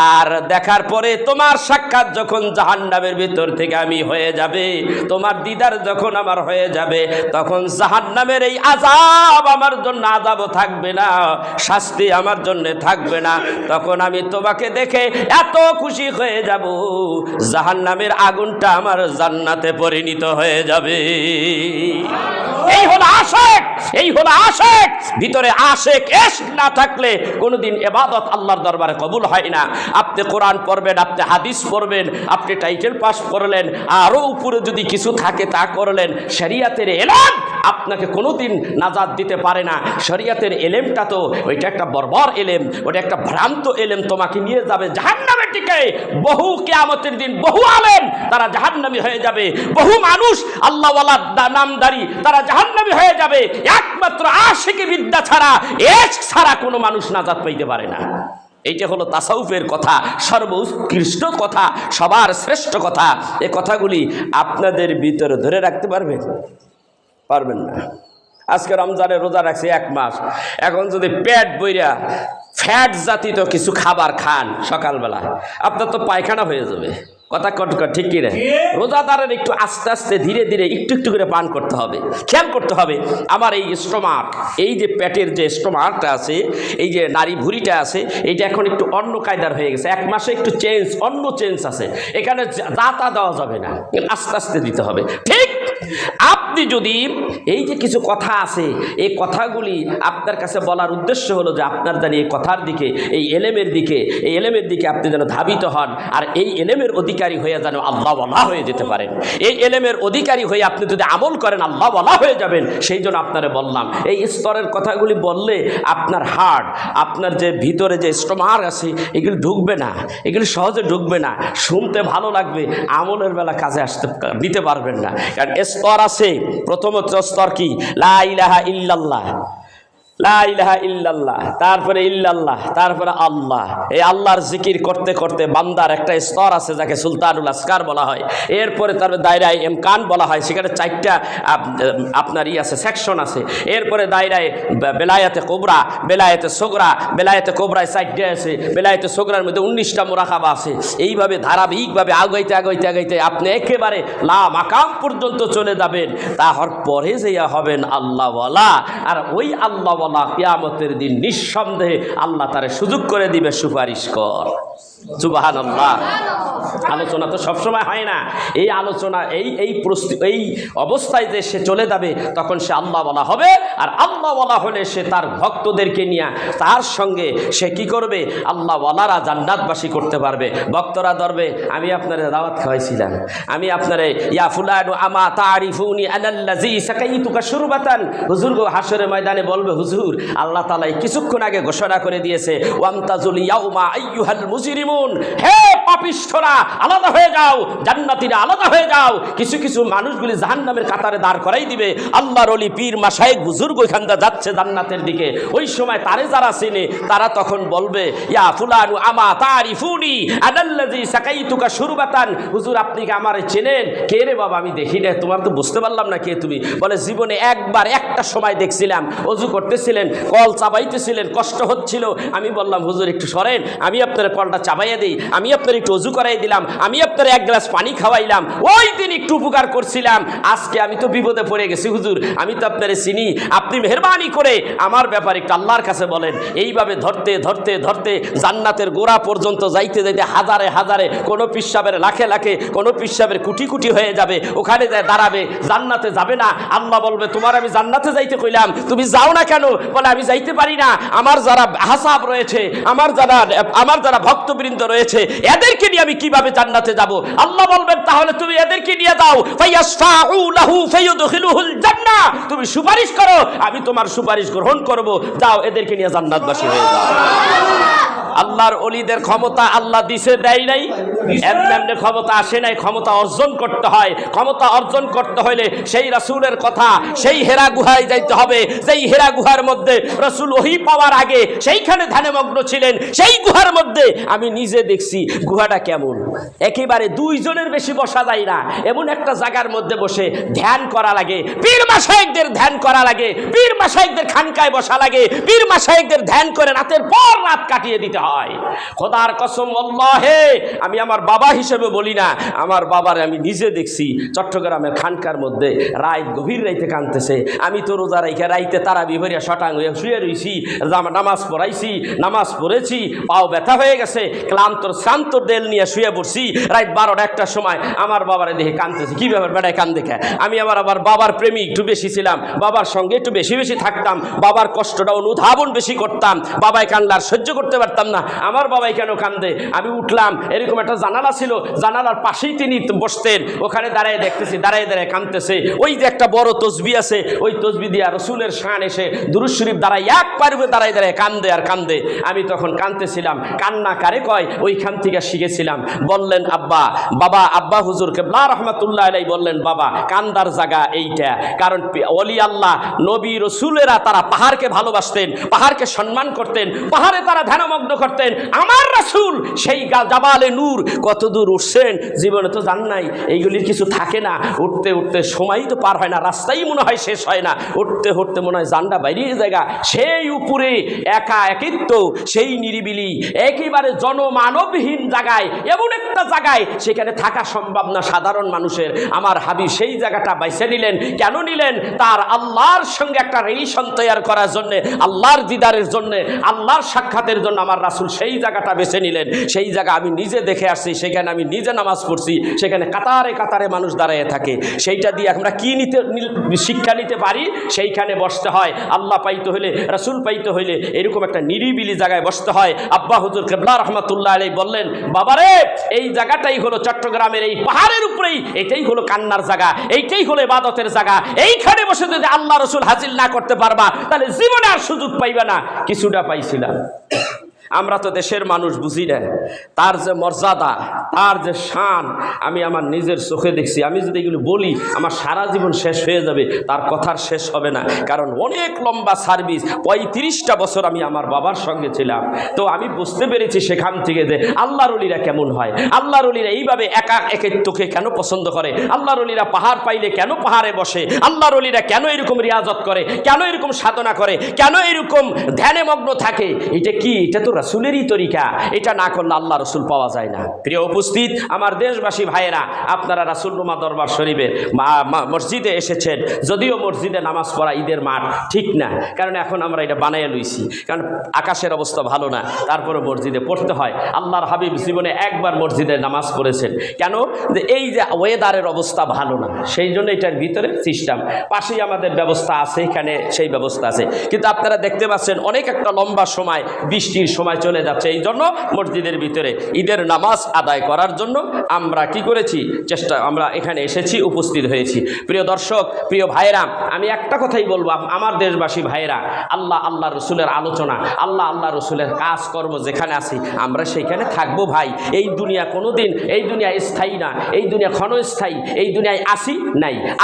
আর দেখার পরে তোমার সাক্ষাৎ যখন জাহান্নামের ভিতর থেকে আমি হয়ে যাবে, তোমার দিদার যখন আমার হয়ে যাবে, তখন জাহান্নামের এই আযাব আমার জন্য আযাবও থাকবে না, শাস্তি আমার জন্য থাকবে না। তখন আমি তোমাকে দেখে এত খুশি হয়ে যাব, জাহান্নামের আগুনটা আমার জান্নাতে পরিণত হয়ে যাবে। এই হলো আশিক, এই হলো আশিক। ভিতরে আশিক ইশক না থাকলে কোনোদিন ইবাদত আল্লাহর দরবারে কবুল হয় না। আপনি কোরআন পড়বেন, আপনি হাদিস পড়বেন, আপনি টাইটেল পাস করলেন, আরও উপরে যদি কিছু থাকে তা করলেন, শরীয়তের ইলম আপনাকে কোনোদিন নাজাত দিতে পারে না। শরীয়তের ইলমটা তো ওইটা একটা বর্বর ইলম, ওটা একটা ভ্রান্ত ইলম, তোমাকে নিয়ে যাবে জাহান্নামের দিকে। বহু কিয়ামতের দিন বহু আলেম তারা জাহান্নামী হয়ে যাবে, বহু মানুষ আল্লাহওয়ালা নামদারি তারা জাহান্নামী হয়ে যাবে। একমাত্র আশিকি বিদ্যা ছাড়া, ইশক ছাড়া কোনো মানুষ নাজাত পাইতে পারে না। এইটা হলো তাসাউফের কথা, সর্বোৎকৃষ্ট কথা, সবার শ্রেষ্ঠ কথা। এই কথাগুলি আপনাদের ভিতরে ধরে রাখতে পারবেন? পারবেন না। আজকে রমজানের রোজা রাখছি 1 মাস, এখন যদি পেট বইরা ফ্যাট জাতীয় কিছু খাবার খান সকালবেলা, আপনার তো পায়খানা হয়ে যাবে। কথা ঠিক কি রে? রোজাদারের একটু আস্তে আস্তে ধীরে ধীরে একটু একটু করে পান করতে হবে, খেয়াল করতে হবে। আমার এই স্টোমাক, এই যে পেটের যে স্টোমাকটা আছে, এই যে নারী ভুঁড়িটা আছে, এইটা এখন একটু অন্য কায়দার হয়ে গেছে। 1 মাসে একটু অন্য চেঞ্জ আছে। এখানে যা তা দেওয়া যাবে না, আস্তে আস্তে দিতে হবে। ঠিক আপনি যদি এই যে কিছু কথা আছে, এই কথাগুলি আপনার কাছে বলার উদ্দেশ্য হলো যে আপনার জানি এই কথার দিকে, এই এলেমের দিকে আপনি যেন ধাবিত হন, আর এই এলেমের অধিকারী হয়ে যেন আল্লাহওয়ালা হয়ে যেতে পারেন। এই এলেমের অধিকারী হয়ে আপনি যদি আমল করেন আল্লাহওয়ালা হয়ে যাবেন। সেই জন্য আপনারা বললাম এই স্তরের কথাগুলি বললে আপনার হার্ট, আপনার যে ভিতরে যে স্টোমাক আছে এগুলি ঢুকবে না, এগুলি সহজে ঢুকবে না, শুনতে ভালো লাগবে, আমলের বেলা কাজে দিতে পারবেন না। কারণ স্তর আছে। প্রথমত স্তর কি? লা ইলাহা ইল্লাল্লাহ, লা ইলাহা ইল্লাল্লাহ, তারপরে ইল্লাল্লাহ, তারপরে আল্লাহ। এই আল্লাহর জিকির করতে করতে বান্দার একটা স্তর আছে যাকে সুলতানুল আসকার বলা হয়। এরপরে তারপরে দায়রায় ইমকান বলা হয়, সেখানে 4টা আপনার আছে, সেকশন আছে। এরপরে দায়রায় বেলায়েতে কোবরা, বেলায়েতে সোগরা, বেলায়েতে কোবরায় 4টা আছে, বেলায়েতে সোগরার মধ্যে 19টা মোরাকাবা আছে। এইভাবে ধারাবাহিকভাবে আগাইতে আপনি একেবারে লা মাকাম পর্যন্ত চলে যাবেন। তার পরে যে হবেন আল্লাহওয়ালা। আর ওই আল্লাহ কিয়ামতের দিন নিঃসন্দেহে আল্লাহ তারে সুযোগ করে দিবে, সুপারিশ কর। সুবহানাল্লাহ। আলোচনা তো সবসময় হয় না। এই আলোচনা এই অবস্থায় যে সে চলে যাবে তখন সে আল্লাহওয়ালা হবে। আর আল্লাহওয়ালা হলে সে তার ভক্তদেরকে নিয়ে তার সঙ্গে সে কি করবে? আল্লাহওয়ালারা জান্নাতবাসী করতে পারবে। ভক্তরা ধরবে, আমি আপনারে দাওয়াত খাওয়াইছিলাম, আমি আপনারে ইয়া ফুলানু আমা তারিফুনি আনাল্লাযী সাকাইতুকা শুরবাতান। হুজুর গো হাশরের ময়দানে বলবে, হুজুর আল্লাহ তাআলা কিছুক্ষণ আগে ঘোষণা করে দিয়েছে ওয়ামতাজুল ইয়াউমা আইয়ুহাল মুজরিমুন, হে পাপিষ্ঠরা আলাদা হয়ে যাও, জান্নাতীরা আলাদা হয়ে যাও। কিছু কিছু মানুষগুলি জাহান্নামের কাতারে দাঁড় করাই দিবে। আল্লাহর ওলি পীর মাশায়েখ বুজুর্গ ওইখানটা যাচ্ছে জান্নাতের দিকে। ওই সময় তারে যারা চেনে তারা তখন বলবে, ইয়া ফুলানু আমা তারিফুনি আনাল্লাযী সাকাইতুকা শুরবাতান। হুজুর আপনি কি আমারে চেনেন? কে রে বাবা? আমি দেখি না, তোমার তো বুঝতে পারলাম না কে তুমি। বলে, জীবনে একবার একটা সময় দেখছিলাম, অজু করতেছিলেন, কল চাবাইতেছিলেন, কষ্ট হচ্ছিল। আমি বললাম, হুজুর একটু সরেন, আমি আপনার কলটা চাবাইয়া দিই, আমি আপনার একটু অজু করাই দিলাম, আমি আপনার 1 গ্লাস পানি খাওয়াইলাম, ওই দিন একটু উপকার করছিলাম। আজকে আমি তো বিপদে পড়ে গেছি হুজুর, আমি তো আপনারে চিনি, আপনি মেহেরবানি করে আমার ব্যাপারে একটু আল্লাহর কাছে বলেন। এইভাবে ধরতে ধরতে ধরতে জান্নাতের গোড়া পর্যন্ত যাইতে যাইতে হাজারে হাজারে, কোনো পিসাবের লাখে লাখে, কোনো পিসাবের কোটি কোটি হয়ে যাবে। ওখানে যায় দাঁড়াবে, জান্নাতে যাবে না। আল্লাহ বলবে, তোমার আমি জান্নাতে যাইতে কইলাম, তুমি যাও না কেন? বলে, আমি যাইতে পারি না, আমার যারা হাসাব রয়েছে, আমার যারা ভক্তবৃন্দ রয়েছে, এদেরকে নিয়ে আমি কিভাবে জান্নাতে যাব? আল্লাহ বলবেন, তাহলে তুমি এদেরকে নিয়ে যাও, ফায়াসফাউ লাহু ফায়ুদখিলুহুল জান্নাহ, তুমি সুপারিশ করো, আমি তোমার সুপারিশ গ্রহণ করব, যাও এদেরকে নিয়ে জান্নাতবাসী হয়ে যাও। আল্লাহর ওলিদের ক্ষমতা আল্লাহ দিছে, দেয় নাই, এমনি ক্ষমতা আসে নাই। ক্ষমতা অর্জন করতে হয়। ক্ষমতা অর্জন করতে হলে সেই রাসূলের কথা, সেই হেরা গুহায় যাইতে হবে, যেই হেরা গুহার মধ্যে রাসূল ওহী পাওয়ার আগে সেইখানে ধ্যানমগ্ন ছিলেন। সেই গুহার মধ্যে আমি নিজে দেখছি গুহাটা কেমন। একেবারে 2 জনের বেশি বসা যায় না, এমন একটা জায়গার মধ্যে বসে ধ্যান করা লাগে। পীর মাশায়েখদের ধ্যান করা লাগে, পীর মাশায়েখদের খানকায় বসা লাগে, পীর মাশায়েখদের ধ্যান করে রাতের পর রাত কাটিয়ে দিতে হয়। খোদার কসম, আল্লাহে, আমি আমার বাবা হিসেবে বলি না, আমার বাবার আমি নিজে দেখছি চট্টগ্রামের খানকার মধ্যে রাত গভীর রাইতে কাঁদতেছে। আমি তো রোজা রাইখে রাইতে তারাবি ভরিয়া শটাং হয়ে শুয়ে রইছি, নামাজ পড়াইছি, নামাজ পড়েছি, পাও ব্যথা হয়ে গেছে, শ্রান্ত দেল নিয়ে শুয়ে পড়ছি। রাত 12টা-1টার সময় আমার বাবারে দেখে কাঁদতেছে। কি ব্যাপার বেড়ায় কান দেখে? আমি আবার বাবার প্রেমী একটু বেশি ছিলাম, বাবার সঙ্গে একটু বেশি বেশি থাকতাম, বাবার কষ্টটা অনুধাবন বেশি করতাম। বাবাই কানলে আর সহ্য করতে পারতাম না, আমার বাবাই কেন কান্দে? আমি উঠলাম, এরকম একটা জানালা ছিল, জানালার পাশেই তিনি বসতেন, ওখানে দাঁড়ায় দেখতেছি, দাঁড়ায় দাঁড়ায় কাঁদতেছে। ওই যে একটা বড় তসবি আছে, ওই তসবি দিয়া রসুলের শান এসে দুরূদ শরীফ দাঁড়ায় এক পারবে দাঁড়ায় দাঁড়ায় কান্দে আর কান্দে। আমি তখন কাঁদতেছিলাম। কান্না কারে কয়? ওইখান থেকে শিখেছিলাম। বললেন, আব্বা হুজুর কেবলা রহমাতুল্লাহ আলাইহি বললেন, বাবা কান্দার জায়গা এইটা। কারণ ওলি আল্লাহ নবী রসুলেরা তারা পাহাড়কে ভালোবাসতেন, পাহাড়কে সম্মান করতেন, পাহাড়ে তারা ধ্যানমগ্ন করতেন। আমার রাসূল সেই জাবালে নূর কত দূর উঠছেন, জীবনে তো জান নাই, এইগুলির কিছু থাকে না। উঠতে উঠতে সময়ই তো পার হয় না, রাস্তাই মনে হয় শেষ হয় না। উঠতে উঠতে মনে হয় জানটা বাইরের জায়গা, সেই উপরে একা একিত্ব, সেই নিরিবিলি একেবারে জনমানবহীন জায়গায়, এমন একটা জায়গায় সেখানে থাকা সম্ভব না সাধারণ মানুষের। আমার হাবিব সেই জায়গাটা বাইছে নিলেন। কেন নিলেন? তার আল্লাহর সঙ্গে একটা রিলেশন তৈরি করার জন্যে, আল্লাহর দিদারের জন্যে, আল্লাহর সাক্ষাতের জন্য আমার রাসূল সেই জায়গাটা বেছে নিলেন, সেই জায়গা আমি নিজে দেখে আসছি, সেখানে আমি নিজে নামাজ পড়ছি, সেখানে কাতারে কাতারে মানুষ দাঁড়িয়ে থাকে। সেইটা দিয়ে আমরা কি শিক্ষা নিতে পারি? সেইখানে বসতে হয়। আল্লাহ পাইতে হইলে, রাসূল পাইতে হইলে এরকম একটা নিরিবিলি জায়গায় বসতে হয়। আব্বা হুজুর কিবলা রহমাতুল্লাহ আলাইহি বললেন, বাবারে এই জায়গাটাই হলো চট্টগ্রামের এই পাহাড়ের উপরেই, এটাই হলো কান্নার জায়গা, এইটাই হলো ইবাদতের জায়গা। এইখানে বসে যদি আল্লাহ রাসূল হাসিল না করতে পারবা, তাহলে জীবনে আর সুযোগ পাইবে না। কিছুটা পাইছিলাম। আমরা তো দেশের মানুষ, বুঝি না তার যে মর্যাদা, তার যে শান আমি আমার নিজের চোখে দেখছি। আমি যদি এগুলো বলি আমার সারা জীবন শেষ হয়ে যাবে, তার কথার শেষ হবে না। কারণ অনেক লম্বা সার্ভিস, 35টা বছর আমি আমার বাবার সঙ্গে ছিলাম। তো আমি বুঝতে পেরেছি সেখান থেকে যে আল্লাহর ওলিরা কেমন হয়, আল্লাহর ওলিরা এইভাবে একা একাত্মকে কেন পছন্দ করে, আল্লাহর ওলিরা পাহাড় পাইলে কেন পাহাড়ে বসে, আল্লাহর ওলিরা কেন এরকম রিয়াজত করে, কেন এরকম সাধনা করে, কেন এরকম ধ্যানে মগ্ন থাকে। এটা কি? এটা তো রাসূলেরই তরিকা। এটা না করলে আল্লাহ রাসূল পাওয়া যায় না। প্রিয় উপস্থিত আমার দেশবাসী ভাইয়েরা, আপনারা রাসূলুল্লাহ দরবার শরীফে মসজিদে এসেছেন, যদিও মসজিদে নামাজ পড়া ঈদের মাঠ ঠিক না, কারণ এখন আমরা এটা বানাইয়া লইছি, কারণ আকাশের অবস্থা ভালো না, তারপরে মসজিদে পড়তে হয়। আল্লাহর হাবিব জীবনে একবার মসজিদে নামাজ পড়েছেন। কেন? যে এই যে ওয়েদারের অবস্থা ভালো না, সেই জন্য এটার ভিতরে সিস্টেম, পাশেই আমাদের ব্যবস্থা আছে, এখানে সেই ব্যবস্থা আছে। কিন্তু আপনারা দেখতে পাচ্ছেন অনেক একটা লম্বা সময় বৃষ্টির সময় চলে যাচ্ছে। এই জন্য মসজিদের ভিতরে ঈদের নামাজ আদায় করার জন্য আমরা কি করেছি? আমরা এখানে এসেছি, উপস্থিত হয়েছি। প্রিয় দর্শক, প্রিয় ভাইরা, আমি একটা কথাই বলবো আমার দেশবাসী ভাইরা, আল্লাহ রসুলের আলোচনা, আল্লাহ রসুলের কাজকর্ম যেখানে আছি আমরা সেইখানে থাকবো ভাই। এই দুনিয়া কোনোদিন, এই দুনিয়া স্থায়ী না, এই দুনিয়া ক্ষণস্থায়ী। এই দুনিয়ায়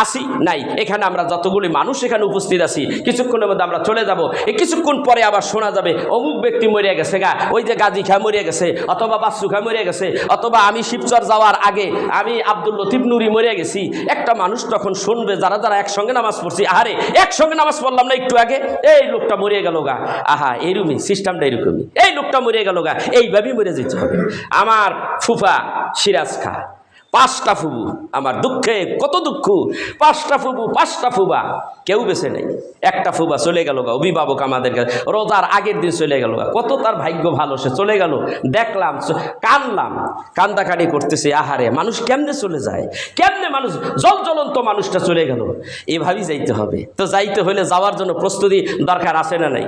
আসি নাই। এখানে আমরা যতগুলি মানুষ এখানে উপস্থিত আছি, কিছুক্ষণের মধ্যে আমরা চলে যাব। এই কিছুক্ষণ পরে আবার শোনা যাবে অমুক ব্যক্তি মরিয়া গেছে গা, ওই যে গাজী খা মরিয়া গেছে, অথবা বাচ্চু খা মরিয়া গেছে, অথবা আমি শিবচর যাওয়ার আগে আমি আব্দুল লতিফ নুরি মরিয়া গেছি। একটা মানুষ তখন শুনবে, যারা একসঙ্গে নামাজ পড়ছি, আহারে একসঙ্গে নামাজ পড়লাম না একটু আগে, এই লোকটা মরিয়া গেল গা, আহা এরকমই সিস্টেমটা, এরকমই এই লোকটা মরিয়া গেল গা, এইভাবেই মরে যেতে হবে। আমার ফুফা সিরাজ খা, 5টা ফুবু, আমার দুঃখে কত দুঃখ, 5টা ফুবু 5টা ফুবা, কেউ বেছে নেই। একটা ফুবা চলে গেল গা, অভিভাবক আমাদের কাছে, রোজার আগের দিন চলে গেল গা। কত তার ভাগ্য ভালো, সে চলে গেল। দেখলাম, কানলাম, কান্দাকাটি করতেছে। আহারে মানুষ কেমনে চলে যায়, কেমনে মানুষ জ্বলন্ত মানুষটা চলে গেল। এভাবেই যাইতে হবে। তো যাইতে হলে যাওয়ার জন্য প্রস্তুতি দরকার আছে না নাই?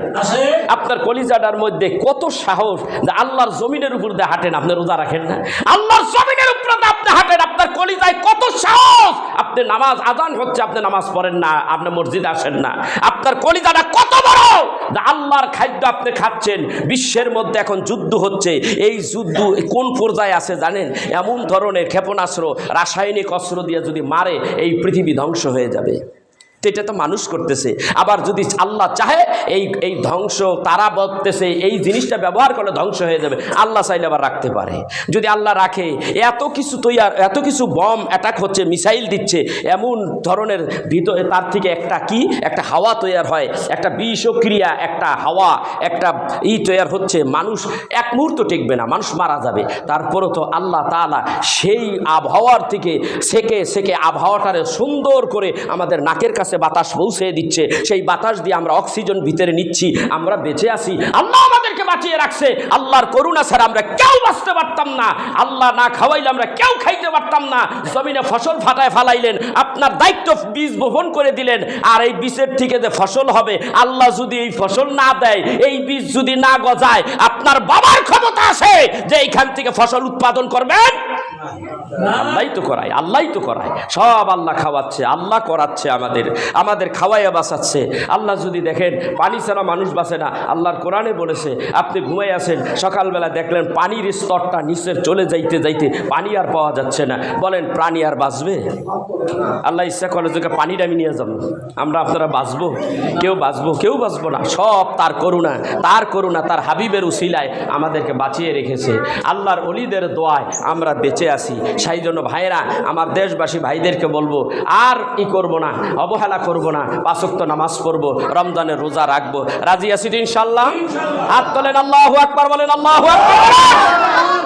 আপনার কলিজাটার মধ্যে কত সাহস যে আল্লাহর জমিনের উপর দিয়ে হাঁটেন, আপনি রোজা রাখেন না? আল্লাহর জমিনের উপর আপনি হাঁটেন, আপনার কলিজায় কত সাহস! আপনি নামাজ আজান হচ্ছে, আপনি নামাজ পড়েন না, আপনি মসজিদে আসেন না। আপনার কলিজাটা কত বড়! আল্লাহর খাদ্য আপনি খাচ্ছেন। বিশ্বের মধ্যে এখন যুদ্ধ হচ্ছে। এই যুদ্ধ কোন পর্যায়ে আছে জানেন? এমন ধরনের ক্ষেপণাস্ত্র, রাসায়নিক অস্ত্র দিয়ে যদি মারে, এই পৃথিবী ধ্বংস হয়ে যাবে। তো এটা তো মানুষ করতেছে। আবার যদি আল্লাহ চাহে এই ধ্বংস, তারা বলতেছে এই জিনিসটা ব্যবহার করলে ধ্বংস হয়ে যাবে, আল্লাহ চাইলে আবার রাখতে পারে। যদি আল্লাহ রাখে, এত কিছু বম অ্যাটাক হচ্ছে, মিসাইল দিচ্ছে, এমন ধরনের ভিতরে তার থেকে একটা হাওয়া তৈরি হয়, একটা বিষক্রিয়া, একটা হাওয়া, একটা তৈরি হচ্ছে। মানুষ এক মুহূর্ত টিকবে না, মানুষ মারা যাবে। তারপরও তো আল্লাহ তাআলা সেই আবহাওয়ার থেকে সেকে আবহাওয়াটারে সুন্দর করে আমাদের নাকের কাছে বাতাস পৌঁছে দিচ্ছে। সেই বাতাস দিয়ে আমরা অক্সিজেন ভিতরে নিচ্ছি, আমরা বেঁচে আছি। আল্লাহ আমাদেরকে বাঁচিয়ে রাখছে। আল্লাহর করুণা ছাড়া আমরা কেউ বাঁচতে পারতাম না। আল্লাহ না খাওয়াইলে আমরা কেউ খাইতে পারতাম না। জমিনে ফসল ফাটায় ফালাইলেন, আপনার দায়িত্ব বীজ বপন করে দিলেন। আর এই বীজের থেকে যে ফসল হবে, আল্লাহ যদি এই ফসল না দেয়, এই বীজ যদি না গজায়, আপনার বাবার ক্ষমতা আছে যে এইখান থেকে ফসল উৎপাদন করবেন? আল্লাহই তো করায়, সব আল্লাহ খাওয়াচ্ছে, আল্লাহ করাচ্ছে, আমাদের খাওয়াইয়া বাঁচাচ্ছে। আল্লাহ যদি দেখেন পানি ছাড়া মানুষ বাঁচে না, আল্লাহর কোরআনে বলেছে, আপনি ঘুমাই আছেন, সকালবেলা দেখলেন পানির স্তরটা নিচে চলে যাইতে পানি আর পাওয়া যাচ্ছে না, বলেন প্রাণী আর বাঁচবে? আল্লাহ ইচ্ছা করে যে পানিটা আমি নিয়ে যাবো, আপনারা বাঁচবো? কেউ বাঁচবো না। সব তার করুণা, তার হাবিবের উসিলায় আমাদেরকে বাঁচিয়ে রেখেছে। আল্লাহর ওলিদের দোয়ায় আমরা বেঁচে আছি। সেই জন্য ভাইরা, আমার দেশবাসী ভাইদেরকে বলবো, আর করব না, অবহেলা করব না, 5 ওয়াক্ত নামাজ পড়বো, রমজানের রোজা রাখবো। রাজি আছি ইনশাআল্লাহ? হাত তোলেন, আল্লাহু আকবার বলেন, আল্লাহু আকবার।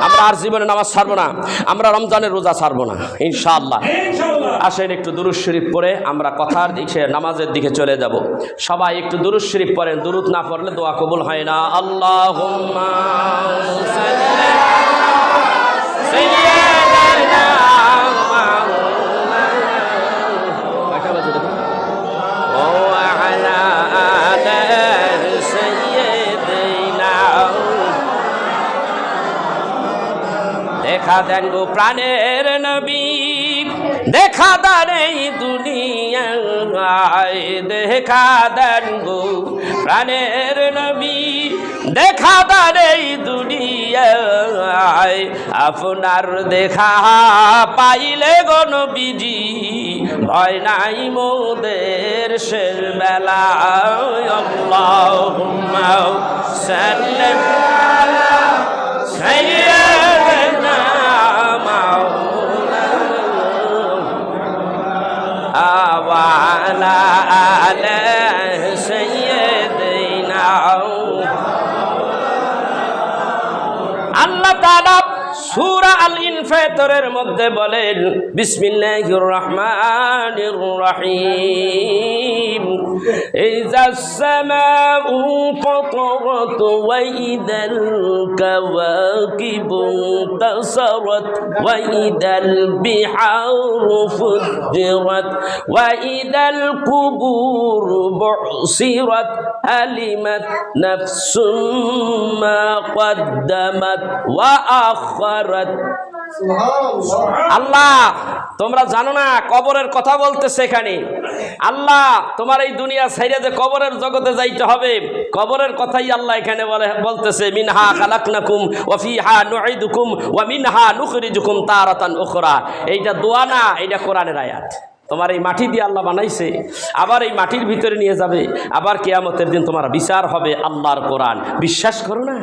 আমরা আর জীবনে নামাজ ছাড়বো না, আমরা রমজানের রোজা ছাড়বো না ইনশাআল্লাহ। আসেন একটু দুরূদ শরীফ পড়ে আমরা কথার দিকে, নামাজের দিকে চলে যাব। সবাই একটু দুরূদ শরীফ পড়েন, দুরূদ না পড়লে দোয়া কবুল হয় না। আল্লাহুম্মা সাল্লি সাইয়্যিদানা ওয়া আলা আলি সাইয়্যিদিনা। দেখা দেন গো প্রাণের নবী, দেখা দেন এই দুনিয়ায়, দেখা দেন গো প্রাণের নবী, দেখা দেন এই দুনিয়ায়। আপনার দেখা পাইলে গো নবীজি, ভয় নাই মোদের শেষ বেলায়। আল্লাহুম্মা সাল্লি আলা সাইয়্যিদিনা ওয়া আলা আলি সাইয়্যিদিনা। আল্লাহ তাআলা সূরা আল ইনফিতরের মধ্যে বলেন, বিসমিল্লাহির রহমানির রহিম, ইযাস সামাউ ফাতারাত ওয়া ইদাল কাওয়াকিবু তাসারাত ওয়া ইদাল বিহারু ফুজ্জিরাত ওয়া ইদাল কুবুর বুসিরাত আলিমাত নাফসুম মা কদ্দামাত ওয়া আখারাত। আল্লাহ, তোমরা জানো না কবরের কথা বলতেছে এখানে। আল্লাহ, তোমার এই দুনিয়া ছাইরে যে কবরের জগতে যাইতে হবে, কবরের কথাই আল্লাহ এখানে বলতেছে, মিনহা খালাকনাকুম ওয়া ফিহা নুঈদুকুম ওয়া মিনহা নুখরিজুকুম তারাতান উখরা। এইটা দোয়া না, এটা কোরআনের আয়াত। তোমার এই মাটি দিয়ে আল্লাহ বানাইছে, আবার এই মাটির ভিতরে নিয়ে যাবে, আবার কিয়ামতের দিন তোমার বিচার হবে। আল্লাহর কোরআন বিশ্বাস করো না?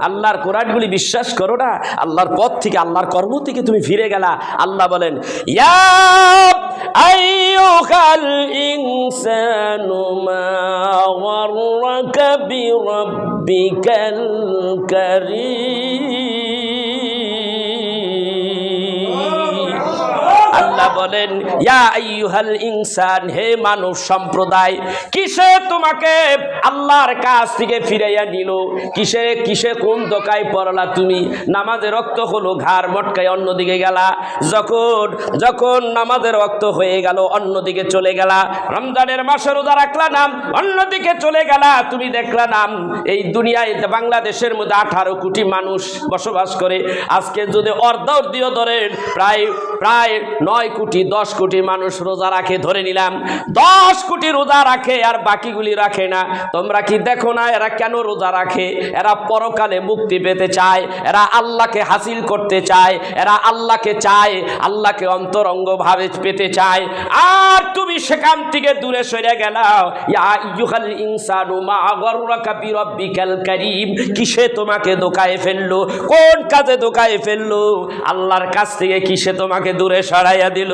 আল্লাহর কোরআনগুলি বিশ্বাস করো না? আল্লাহর পথ থেকে, আল্লাহর কর্ম থেকে তুমি ফিরে গেলা। আল্লাহ বলেন, ইয়া আইয়ুহাল ইনসানু মা গাররাকা বিরাব্বিকাল কারীম। আল্লাহ বলেন, ইয়া আইয়ুহাল ইনসান, হে মানব সম্প্রদায়, কিসে তোমাকে আল্লাহর কাছ থেকে ফিরাইয়া নিল? কিসে কিসে কোন দোকায় পড়লা তুমি? নামাজের রক্ত হলো, ঘাড় মটকায় অন্যদিকে গেলা। যখন নামাজের রক্ত হয়ে গেল, অন্যদিকে চলে গেলা। রমজানের মাসে রোজা রাখলা নাম, অন্যদিকে চলে গেলা। তুমি দেখলা নাম এই দুনিয়ায়, বাংলাদেশের মধ্যে 18 কোটি মানুষ বসবাস করে। আজকে যদি অর্ধেক ধরেন, প্রায় 9 কোটি 10 কোটি মানুষ রোজা রাখে, ধরে নিলাম 10 কোটি রোজা রাখে, আর বাকিগুলি রাখে না। তোমরা কি দেখো না এরা কেন রোজা রাখে? এরা পরকালে মুক্তি পেতে চায়, এরা আল্লাহকে হাসিল করতে চায়, এরা আল্লাহকে চায়, আল্লাহকে অন্তরঙ্গ ভাবে পেতে চায়। আর তুমি সেখান থেকে দূরে সরে গেলাও। ইয়া আইয়ুহাল ইনসানু মা গাররাকা বিরাব্বিকাল কারীম, কিসে তোমাকে ধোঁকায় ফেললো? কোন কাজে ধোঁকায় ফেললো? আল্লাহর কাছ থেকে কিসে তোমাকে দূরে সরাইয়া দিল?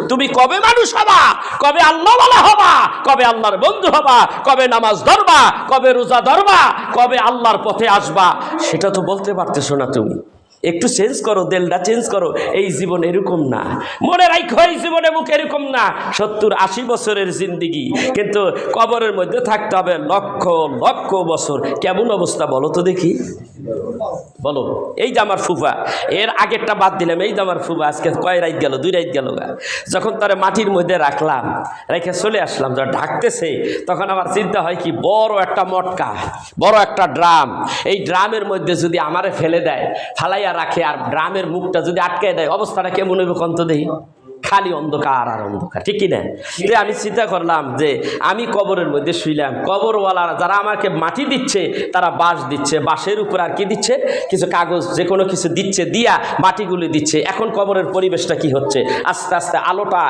তুমি কবে মানুষ হবা? কবে আল্লাহওয়ালা হবা? কবে আল্লাহর বন্ধু হবা? কবে নামাজ ধরবা? কবে রোজা ধরবা? কবে আল্লাহর পথে আসবা? সেটা তো বলতে পারতেছো না তুমি। একটু চেঞ্জ করো, দেলটা চেঞ্জ করো। এই জীবন এরকম না, মনে রাখো, এই জীবনে মুখ এরকম না। 70-80 বছরের জিন্দিগি, কিন্তু কবরের মধ্যে থাকতে হবে লক্ষ লক্ষ বছর। কেমন অবস্থা বলো তো দেখি, বলো। এই যে আমার ফুফা, এর আগেরটা বাদ দিলাম, এই যে আমার ফুফা আজকে কয় রাত গেল, 2 রাত গেল গা। যখন তারা মাটির মধ্যে রাখলাম, রেখে চলে আসলাম, যখন ঢাকতেছে তখন আমার চিন্তা হয় কি, বড় একটা মটকা, বড় একটা ড্রাম, এই ড্রামের মধ্যে যদি আমারে ফেলে দেয়, ফালাইয়া রাখে, আর ড্রামের মুখটা যদি আটকে দেয়, অবস্থাটা কেমন হইব কন্ত দেই? খালি অন্ধকার আর অন্ধকার, ঠিক কিনা? যে আমি চিন্তা করলাম যে আমি কবরের মধ্যে শুইলাম, কবরওয়ালারা যারা আমাকে মাটি দিচ্ছে তারা বাঁশ দিচ্ছে, বাঁশের উপর আর কি দিচ্ছে, কিছু কাগজ যে কোনো কিছু দিচ্ছে, দিয়া মাটিগুলি দিচ্ছে। এখন কবরের পরিবেশটা কি হচ্ছে? আস্তে আস্তে আলোটা,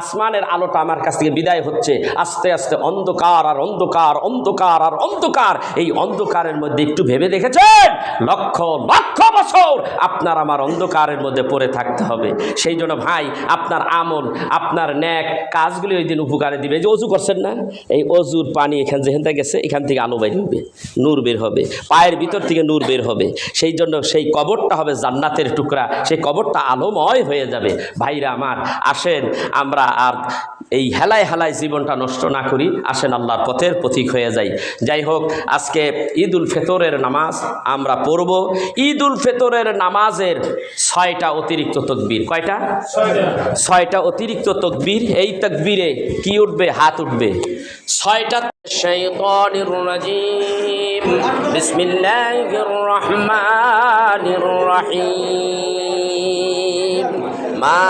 আসমানের আলোটা আমার কাছ থেকে বিদায় হচ্ছে, আস্তে আস্তে অন্ধকার আর অন্ধকার, অন্ধকার আর অন্ধকার। এই অন্ধকারের মধ্যে একটু ভেবে দেখেছেন লক্ষ লক্ষ বছর আপনার আমার অন্ধকারের মধ্যে পড়ে থাকতে হবে। সেই জন্য ভাই আপনার আমল, আপনার ন্যাক কাজগুলি ওই দিন উপকারে দিবে। যে অজু করছেন না, এই অজুর পানি যেখান থেকে গেছে এখান থেকে আলো বের হবে, নূর বের হবে, পায়ের ভিতর থেকে নূর বের হবে। সেই জন্য সেই কবরটা হবে জান্নাতের টুকরা, সেই কবরটা আলোময় হয়ে যাবে। ভাইরা আমার, আসেন আমরা আর এই হেলায় হেলায় জীবনটা নষ্ট না করি, আসেন আল্লাহর পথের পথিক হয়ে যাই। যাই হোক, আজকে ঈদ উল ফিতরের নামাজ আমরা পড়ব। ঈদ উল ফিতরের নামাজের 6টা অতিরিক্ত তকবীর। কয়টা? 6টা অতিরিক্ত তকবীর। এই তকবীরে কি উঠবে? হাত উঠবে 6টা। শাইতানির রাজিম, বিসমিল্লাহির রহমানির রহিম। মা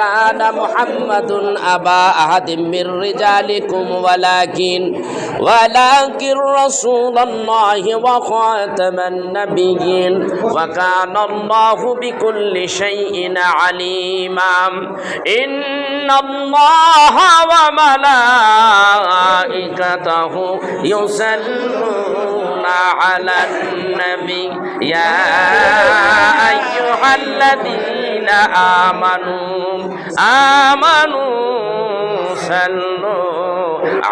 কানা মুহাম্মাদুন আবা আহাদিম মির রিজালিকুম ওয়ালাকিন রাসূলুল্লাহি ওয়া খাতামান নাবিয়্যিন ওয়া কানাল্লাহু বিকুল্লি শাইইন আলীমা। ইন্নাল্লাহা ওয়া মালাইকাতাহু ইউসাল্লুনা আলান নাবী ইয়া আইয়ুহাল্লাযীনা আমানু সাল্লু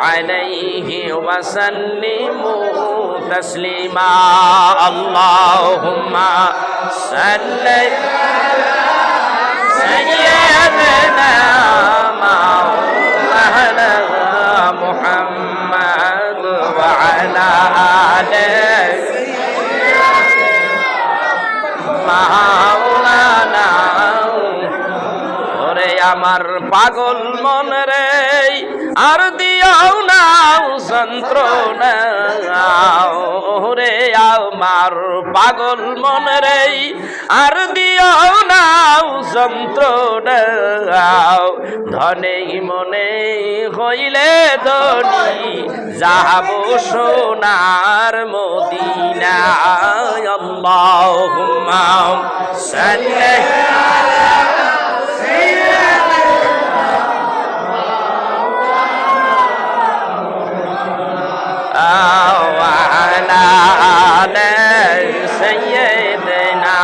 আলাইহি ওয়া সাল্লিমু তাসলিমা। আল্লাহুম্মা সাল্লি সাইয়্যিদিনা মাওলানা মুহাম্মাদ ওয়া আলা আলিহি মাওলানা। ওরে আমার পাগল মন রে, আর দিও না যন্ত্রণা। ওরে আমার পাগল মন রে, আর দিও না যন্ত্রণা। ধনে মনে হইলে ধনী, যাব সোনার মদিনা। আল্লাহুম্মা সাল্লি আলা সাইয়্যিদিনা।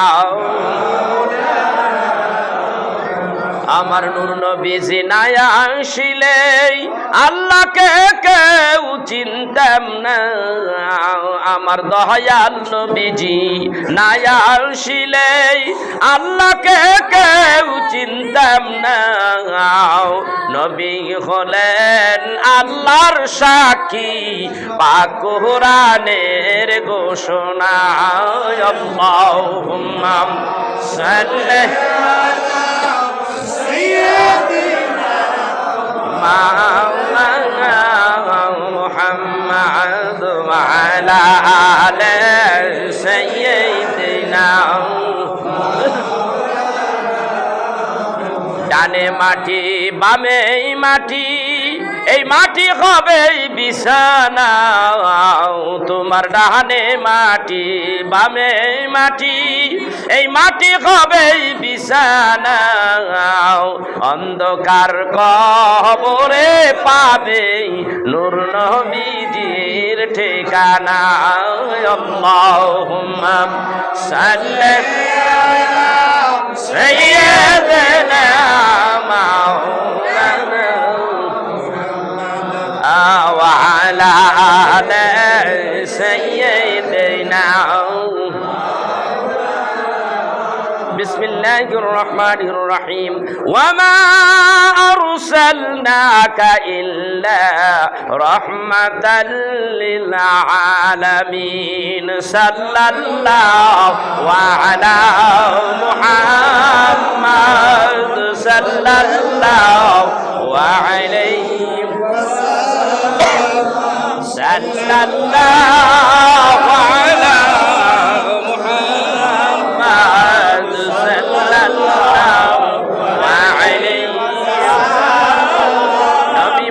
আমার নূর নবীজি না আসিলে আল্লাহকে কেউ চিনতাম না। আমার দয়াল নবীজি না আসিলে আল্লাহকে কেউ চিনতাম না। নবী হলেন আল্লাহর সাক্ষী, পাক কোরআনের ঘোষণা। আল্লাহুম্মা সাল্লি মাওলানা মুহাম্মাদ ওয়া আলা আলি সাইয়্যিদিনা। ডানে মাটি বামে মাটি, এই মাটি হবে বিছানা। তোমার ডানে মাটি বামে মাটি, এই মাটি হবে বিছানা। অন্ধকার কবরে পাবে নূর নবীজির ঠিকানা। আল্লাহুম্মা সাল্লি সাইয়্যিদিনা মাওলানা ওয়া আলা আলি সাইয়্যিদিনা। বিসমিল্লাহির রহমানির রহিম। ওয়া মা আরসালনাকা ইল্লা রাহমাতাল লিল আলামিন। সাল্লাল্লাহু আলা মুহাম্মাদ সাল্লাল্লাহু আলাইহি সাল্লাল্লাহু আলা মুহাম্মাদ সাল্লাল্লাহু আলাইহি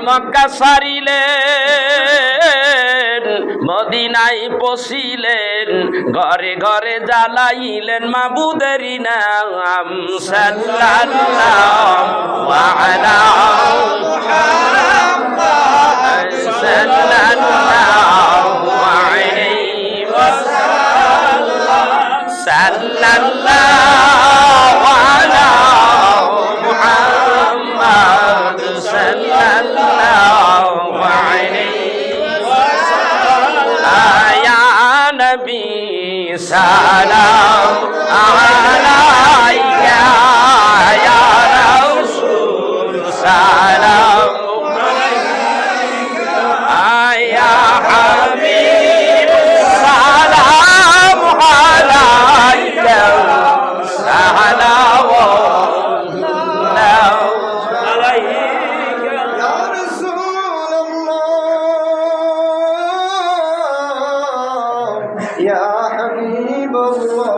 মক্কা সারিলেন, মদিনায় পৌঁছিলেন, ঘরে ঘরে জ্বালাইলেন মাবুদেরই নাম। সাল্লাল্লাহু আলা মুহাম্মাদ সাল্লাল্লাহু আলাইহি ওয়াসাল্লাম। সাল্লাল্লাহু আলা মুহাম্মাদ সাল্লাল্লাহু আলাইহি ওয়াসাল্লাম। ইয়া নবী সালাম আলাইকা, ইয়া রাসূল সালাম আলাইকা, ইয়া হাবিব সালাম আলাইকা, সালাম আলাইকা ইয়া রাসূলুল্লাহ, ইয়া হাবিবাল্লাহ,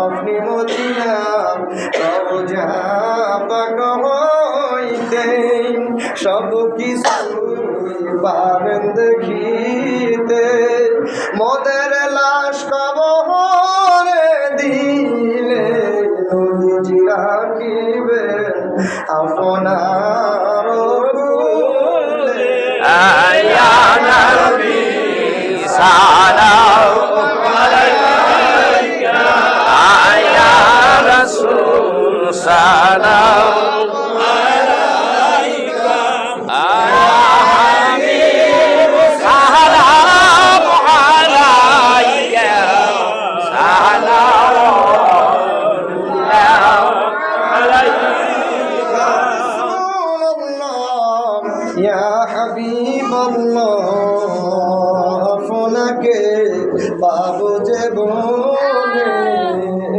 আপনি মদিনার রওজা পাক হইতে সব কিছু পাবেন দেখিতে। মোদের লাশ কবরে দিলে নবীজি রাখিবেন আপনার কোলে। ইয়া নবী সালাম আলাইকা, ইয়া রাসূল সালাম আলাইকা, ইয়া হাবিব সালাম আলাইকা, সালাম আলাইকা। ইয়া হাবিবাল্লাহ, আপনাকে পাবো যে বলে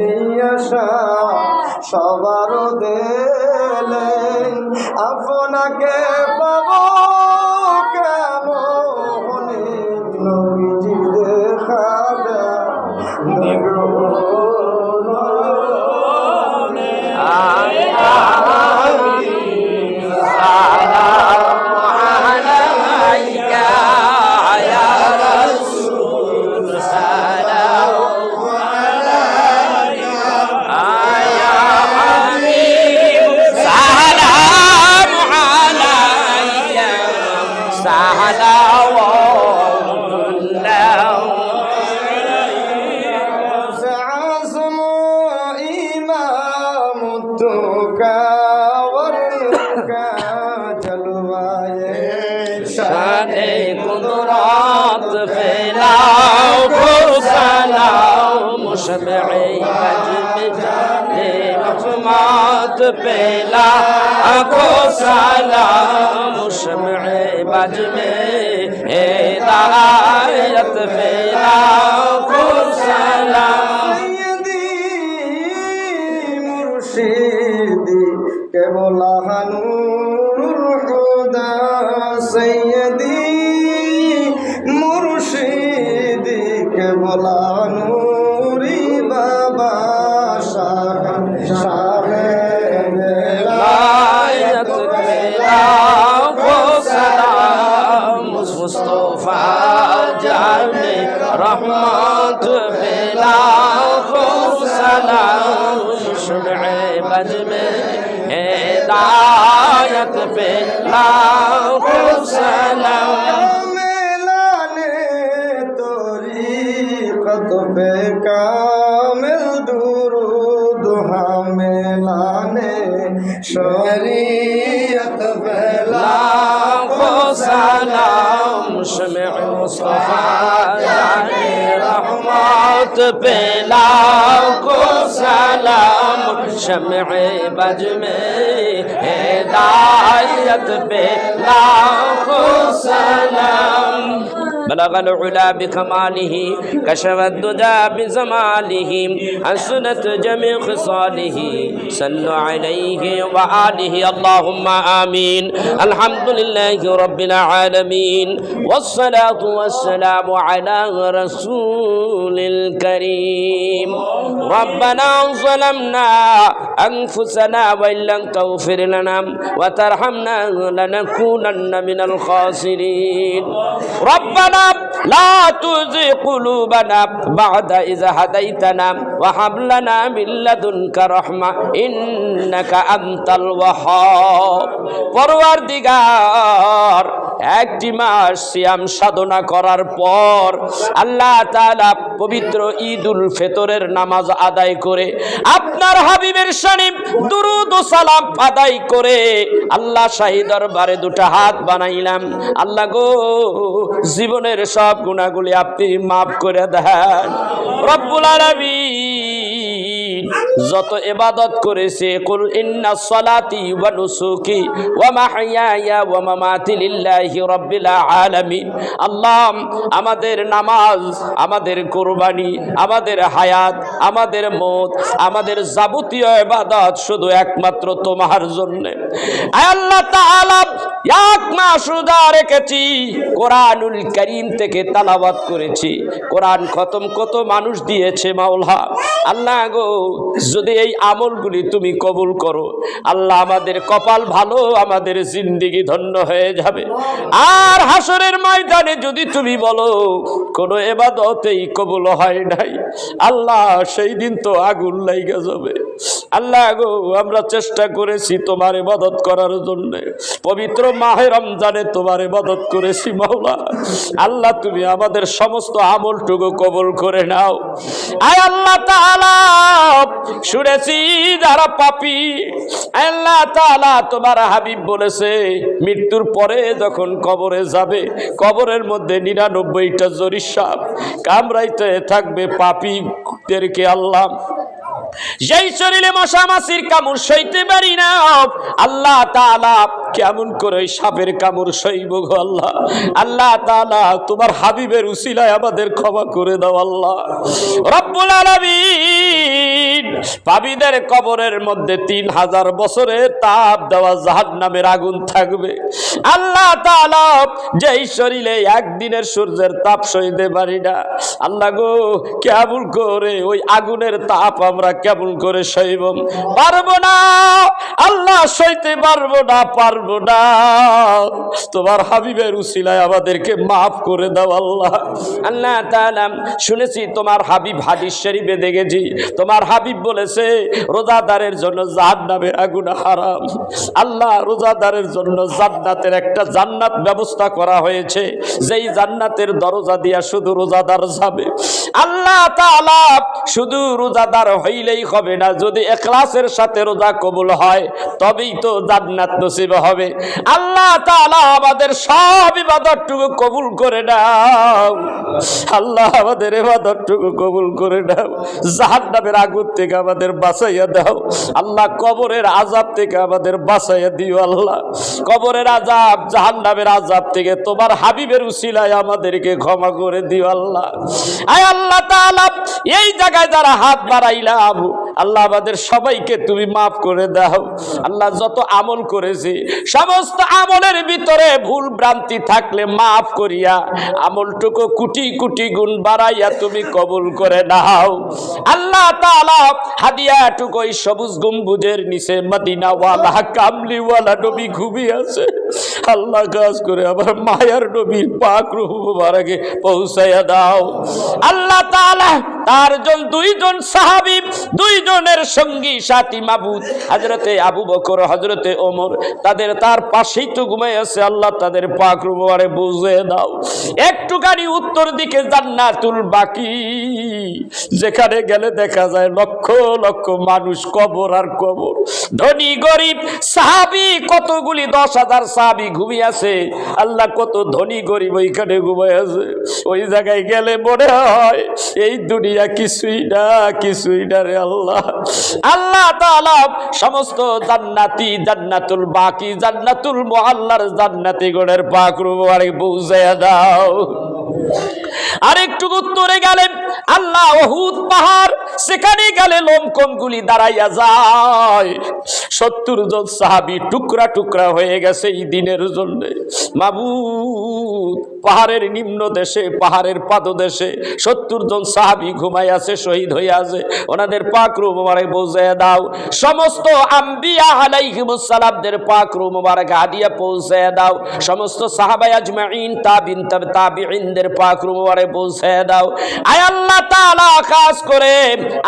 এই আশা সবার দিলেন। আপনাকে পাবো কেমনে নবীজি দেখা দেব। शाने कुदरत फैलाओ को सलाओ मुशबे जाने रहमत फैलाओ को सलाओ मुशबे बज में हिदायत फैलाओ को सलाम। मुर्शिदी केवल खुदा सैयदी मुर्शिदी केवल नूरी बाबा शाह लायत फैलाओ को सलाम मुस्तफा जाने रहमत फैलाओ को सलाम शुबे बज में हिदायत फैलाओ को सलाम। मेलाने तरीक़त पे कामिल दुरूद मेलाने शरीयत फैलाओ को सलाम शमे मुस्तफा जाने रहमत फैलाओ को सलाम शमे बज में हिदायत फैलाओ को सलाम। بلغ العلا بكماله كشف الدجى بزماله حسنت جميع خصاله صلوا عليه وآله اللهم آمين. الحمد لله رب العالمين والصلاة والسلام على رسول الكريم. ربنا ظلمنا أنفسنا وإن لم تغفر لنا وترحمنا لنكونن من الخاسرين ربنا لا تزغ قلوبنا بعد إذ هديتنا وهب لنا من لدنك رحمة إنك أنت الوهاب পরওয়ারদিগার একটি মাস সিয়াম সাধনা করার পর আল্লাহ তাআলা পবিত্র ঈদুল ফিতরের নামাজ আদায় করে আপনার হাবিবের শানে দুরূদ ও সালাম আদায় করে আল্লাহ শাহী দরবারে দুটো হাত বানাইলাম। আল্লাহ গো, জীবনের সব গুনাহগুলি আপনি মাফ করে দেন রব্বুল আলামিন। যত ইবাদত করেছে কুল ইন্না সলাতি ওয়া নুসুকি ওয়া মাহইয়ায়া ওয়া মামাতি লিল্লাহি রাব্বিল আলামিন। আল্লাহ, আমাদের নামাজ, আমাদের কুরবানি, আমাদের হায়াত, আমাদের মওত, আমাদের যাবতীয় ইবাদত শুধু একমাত্র তোমার জন্য। আয় আল্লাহ তাআলা, এক মাস রোজা রেখেছি, কোরআনুল কারীম থেকে তেলাওয়াত করেছি, কোরআন খতম কত মানুষ দিয়েছে মাওলা। আল্লাহ গো, যদি এই আমলগুলি তুমি কবুল করো, আল্লাহ আমাদের কপাল ভালো, আমাদের জিন্দেগি ধন্য হয়ে যাবে। আর হাসরের ময়দানে যদি তুমি বলো কোনো ইবাদতেই কবুল হয় নাই, আল্লাহ সেই দিন তো আগুন লাইগা যাবে। আল্লাহ গো, আমরা চেষ্টা করেছি তোমার ইবাদত করার জন্য, পবিত্র মাহে রমজানে তোমার ইবাদত করেছি মাওলা। আল্লাহ, তুমি আমাদের সমস্ত আমলটুকু কবুল করে নাও। আয় আল্লাহ তাআলা, শুনেছি যারা পাপী, আল্লাহ তাআলা তোমার হাবিব বলেছে মৃত্যুর পরে যখন কবরে যাবে, কবরের মধ্যে 99টা জরি সাপ কামড়াইতে থাকবে পাপীদেরকে। আল্লাহ, যেই শরীরে মশা মাছির কামড় সইতে পারি না, আল্লাহ তাআলা কেমন করে সাপের কামড় সইব গো আল্লাহ। আল্লাহ তাআলা, তোমার হাবিবের উসিলায় আমাদের ক্ষমা করে দাও আল্লাহ রব্বুল আলামিন। পাপীদের কবরের মধ্যে 3000 বছরের তাপ দেওয়া জাহান্নামের আগুন থাকবে। আল্লাহ তাআলা, যেই শরীরে একদিনের সূর্যের তাপ সইতে পারি না, আল্লাহ গো, কেমন করে ওই আগুনের তাপ আমরা কেমন করে সইব? পারবো না আল্লাহ, সইতে পারবো না, পারবো না। তোমার হাবিবের উসিলায় আমাদেরকে মাফ করে দাও আল্লাহ। আল্লাহ তাআলা, শুনেছি তোমার হাবিব হাদিস শরীফে দেখেছি, তোমার হাবিব বলেছে রোজাদারের জন্য জাহান্নামের আগুন হারাম। আল্লাহ, রোজাদারের জন্য জান্নাতের একটা জান্নাত ব্যবস্থা করা হয়েছে, যেই জান্নাতের দরজা দিয়া শুধু রোজাদার যাবে। আল্লাহ তাআলা, শুধু রোজাদার হইলেই হবে না, যদি ইখলাসের সাথে রোজা কবুল হয় তবেই তো জান্নাত নসিব হবে। আল্লাহ তাআলা, আমাদের সব ইবাদতটুকু কবুল করে নাও আল্লাহ, আমাদের ইবাদতটুকু কবুল করে নাও। জাহান্নামের আগুন থেকে আমাদের বাঁচাইয়া দাও আল্লাহ, কবরের আযাব থেকে আমাদের বাঁচাইয়া দিও আল্লাহ। কবরের আযাব, জাহান্নামের আযাব থেকে তোমার হাবিবের উসিলায় আমাদেরকে ক্ষমা করে দিও আল্লাহ। আয় আল্লাহ তাআলা, এই জায়গায় যারা হাত বাড়াইলাম, আল্লাহ আমাদের সবাইকে তুমি মাফ করে দাও আল্লাহ। যত আমল করেছি সমস্ত আমলের ভিতরে ভুল ভ্রান্তি থাকলে মাফ করিয়া আমলটুকু কোটি কোটি গুণ বাড়াইয়া তুমি কবুল করে নাও আল্লাহ তাআলা। হাদিয়াটুকু ওই সবুজ গম্বুজের নিচে মদিনাওয়ালা কামলিওয়ালা নবী ঘুমিয়ে আছে, আল্লাহ কাজ করে আমার মায়ার নবীর পাক রূহ মুবারকে পৌঁছাইয়া দাও আল্লাহ তাআলা। তার দুইজন সাহাবী, দুইজনের সঙ্গী সাথী মাবুদ, হযরতে আবু বকর, হযরতে ওমর, তার পাশেই তো ঘুমাই আছে আল্লাহ, তাদের পাক রূহ মুবারক বুঝে দাও। একটুখানি উত্তর দিকে জান্নাতুল বাকি, যেখানে গেলে দেখা যায় লক্ষ লক্ষ মানুষ, কবর আর কবর, ধনী গরিব সাহাবী, কতগুলি 10,000 সাহাবী ঘুমিয়ে আছে আল্লাহ, কত ধনী গরিব ওইখানে ঘুমাই আছে। ওই জায়গায় গেলে মনে হয় এই দুনিয়া কিছুই না, কিছুই না রে আল্লাহ। আল্লাহ তাআলা সমস্ত জান্নাতি, জান্নাতুল বাকি, জান্নাতুল মুআল্লার জান্নাতি গণের পাক রূহ মুবারক বুঝাইয়া দাও। আর একটু উত্তরে গেলেন আল্লাহ উহুদ পাহাড়, সেখানে গেলে লোমকূপগুলি দাঁড়াইয়া যায়। 70 জন সাহাবী টুকরা টুকরা হয়ে গেছে এই দিনের জন্য। মাবুদ, পাহাড়ের নিম্ন দেশে, পাহাড়ের পাদদেশে 70 জন সাহাবী ঘুমাই আছে, শহীদ হয়ে আছে। ওনাদের পাক রূহ মোবারক পৌঁছে দাও। সমস্ত আম্বিয়া আলাইহিমুস সালামদের পাক রূহ মোবারক হাদিয়া পৌঁছে দাও। সমস্ত সাহাবা আজমাইন, তাবিন, তাবিঈনদের পাক রূহ মোবারক পৌঁছে দাও। আয় আল্লাহ তাআলা, খাস করে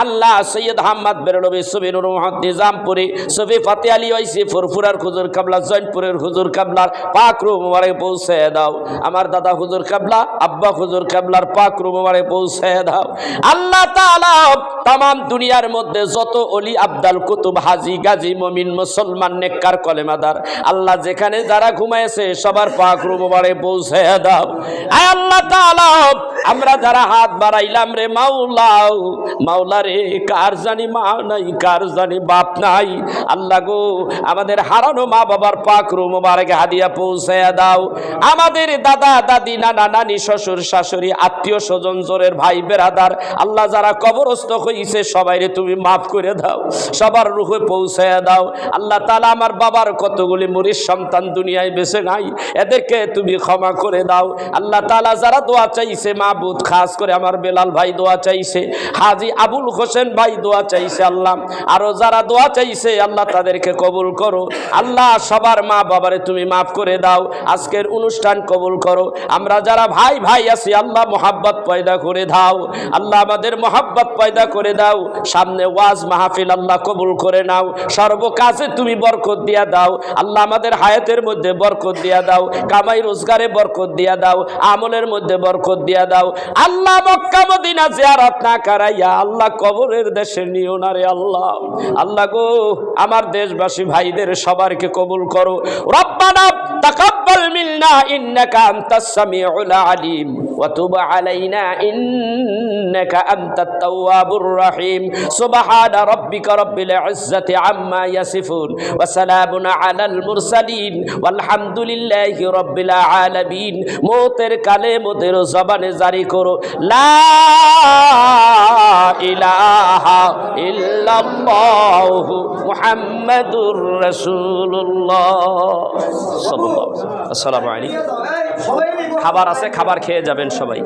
আল্লাহ সৈয়দ আহমদ বেরলভী সুবিনুর মুহাম্মদ নিজামপুরি, সুফি ফাতে আলী ওয়াইসি ফুরফুরার হুজুর কাবলা, জৈনপুরের হুজুর কাবলার পাক রূহ মোবারক পৌঁছে দাও। আমার দাদা হুজুর কাবলা, আব্বা হুজুর কাবলার পাক রূহ মোবারক পৌঁছে দাও। আল্লাহ তাআলা তামাম দুনিয়ার মধ্যে যত ওলি, আব্দাল, কুতুব, হাজি, গাজী, মুমিন, মুসলমান, নেককার, কলেমাদার, আল্লাহ যেখানে যারা ঘুমাইছে সবার পাক রূহ মোবারক পৌঁছে দাও। আয় আল্লাহ তাআলা, আমরা যারা হাত বাড়াইলাম রে মাওলা, মাওলা রে, কার জানি মা নাই, কার জানি বাপ নাই। আল্লাহ গো, আমাদের হারানো মা বাবার পাক রূহ মোবারক হাদিয়া পৌঁছে দাও। আমাদের দাদা দাদি, নানা নানি, শ্বশুর শাশুড়ি, আত্মীয় স্বজন, জোরের ভাই বেরাদার, আল্লাহ যারা কবরস্থ হইছে সবাইরে তুমি মাফ করে দাও, সবার রূহে পৌঁছে দাও। আল্লাহ তাআলা, আমার বাবার কতগুলি মুরিদ সন্তান দুনিয়ায় বেঁচে নাই, এদেরকে তুমি ক্ষমা করে দাও। আল্লাহ তাআলা, যারা দোয়া চাইছে মাবুদ, খাস করে আমার বেলাল ভাই দোয়া চাইছে, হাজী আবুল হোসেন ভাই দোয়া চাইছে, আল্লাহ আরো যারা দোয়া চাইছে আল্লাহ তাদেরকে কবুল করো। আল্লাহ সবার মা বাবারে তুমি মাফ করে দাও। আজকের অনুষ্ঠান কবুল করো। আমরা যারা ভাই ভাই আছি আল্লাহ মোহাব্বত পয়দা করে দাও। আল্লাহ আমাদের মোহাব্বত পয়দা করে দাও। সামনে ওয়াজ মাহফিল আল্লাহ কবুল করে নাও। সর্বকাজে তুমি বরকত দিয়া দাও। আল্লাহ আমাদের হায়াতের মধ্যে বরকত দিয়া দাও, কামাই রোজগারে বরকত দিয়া দাও, আমলের মধ্যে বরকত দিয়া দাও। আল্লাহ মক্কা মদিনা জিয়ারত না করাইয়া আল্লাহ কবরের দেশে নিও না রে আল্লাহ। আল্লাহ গো, আমার দেশবাসী ভাইদের সবারকে কবুল করো। রব্বানা তাকাব্বাল মিন্না ইন্নাকা আনতাস সামিউল আলিম ওয়া তুব আলাইনা ইন্নাকা আনতাত তাওয়াবুর রহিম। সুবহানা রাব্বিকা রাব্বিল ইজ্জাতি আম্মা ইয়াসিফুন ওয়া সালামুন আলাল মুরসালিন ওয়ালহামদুলিল্লাহি রাব্বিল আলামিন। মওতের কালে মোদের জবানে জারি করো লা ইলাহা ইল্লাল্লাহু মুহাম্মাদুর রাসূলুল্লাহ সাল্লাল্লাহু আলাইহি ওয়াসাল্লাম। আসসালামু আলাইকুম। খাবার আছে, খাবার খেয়ে যাবেন সবাই।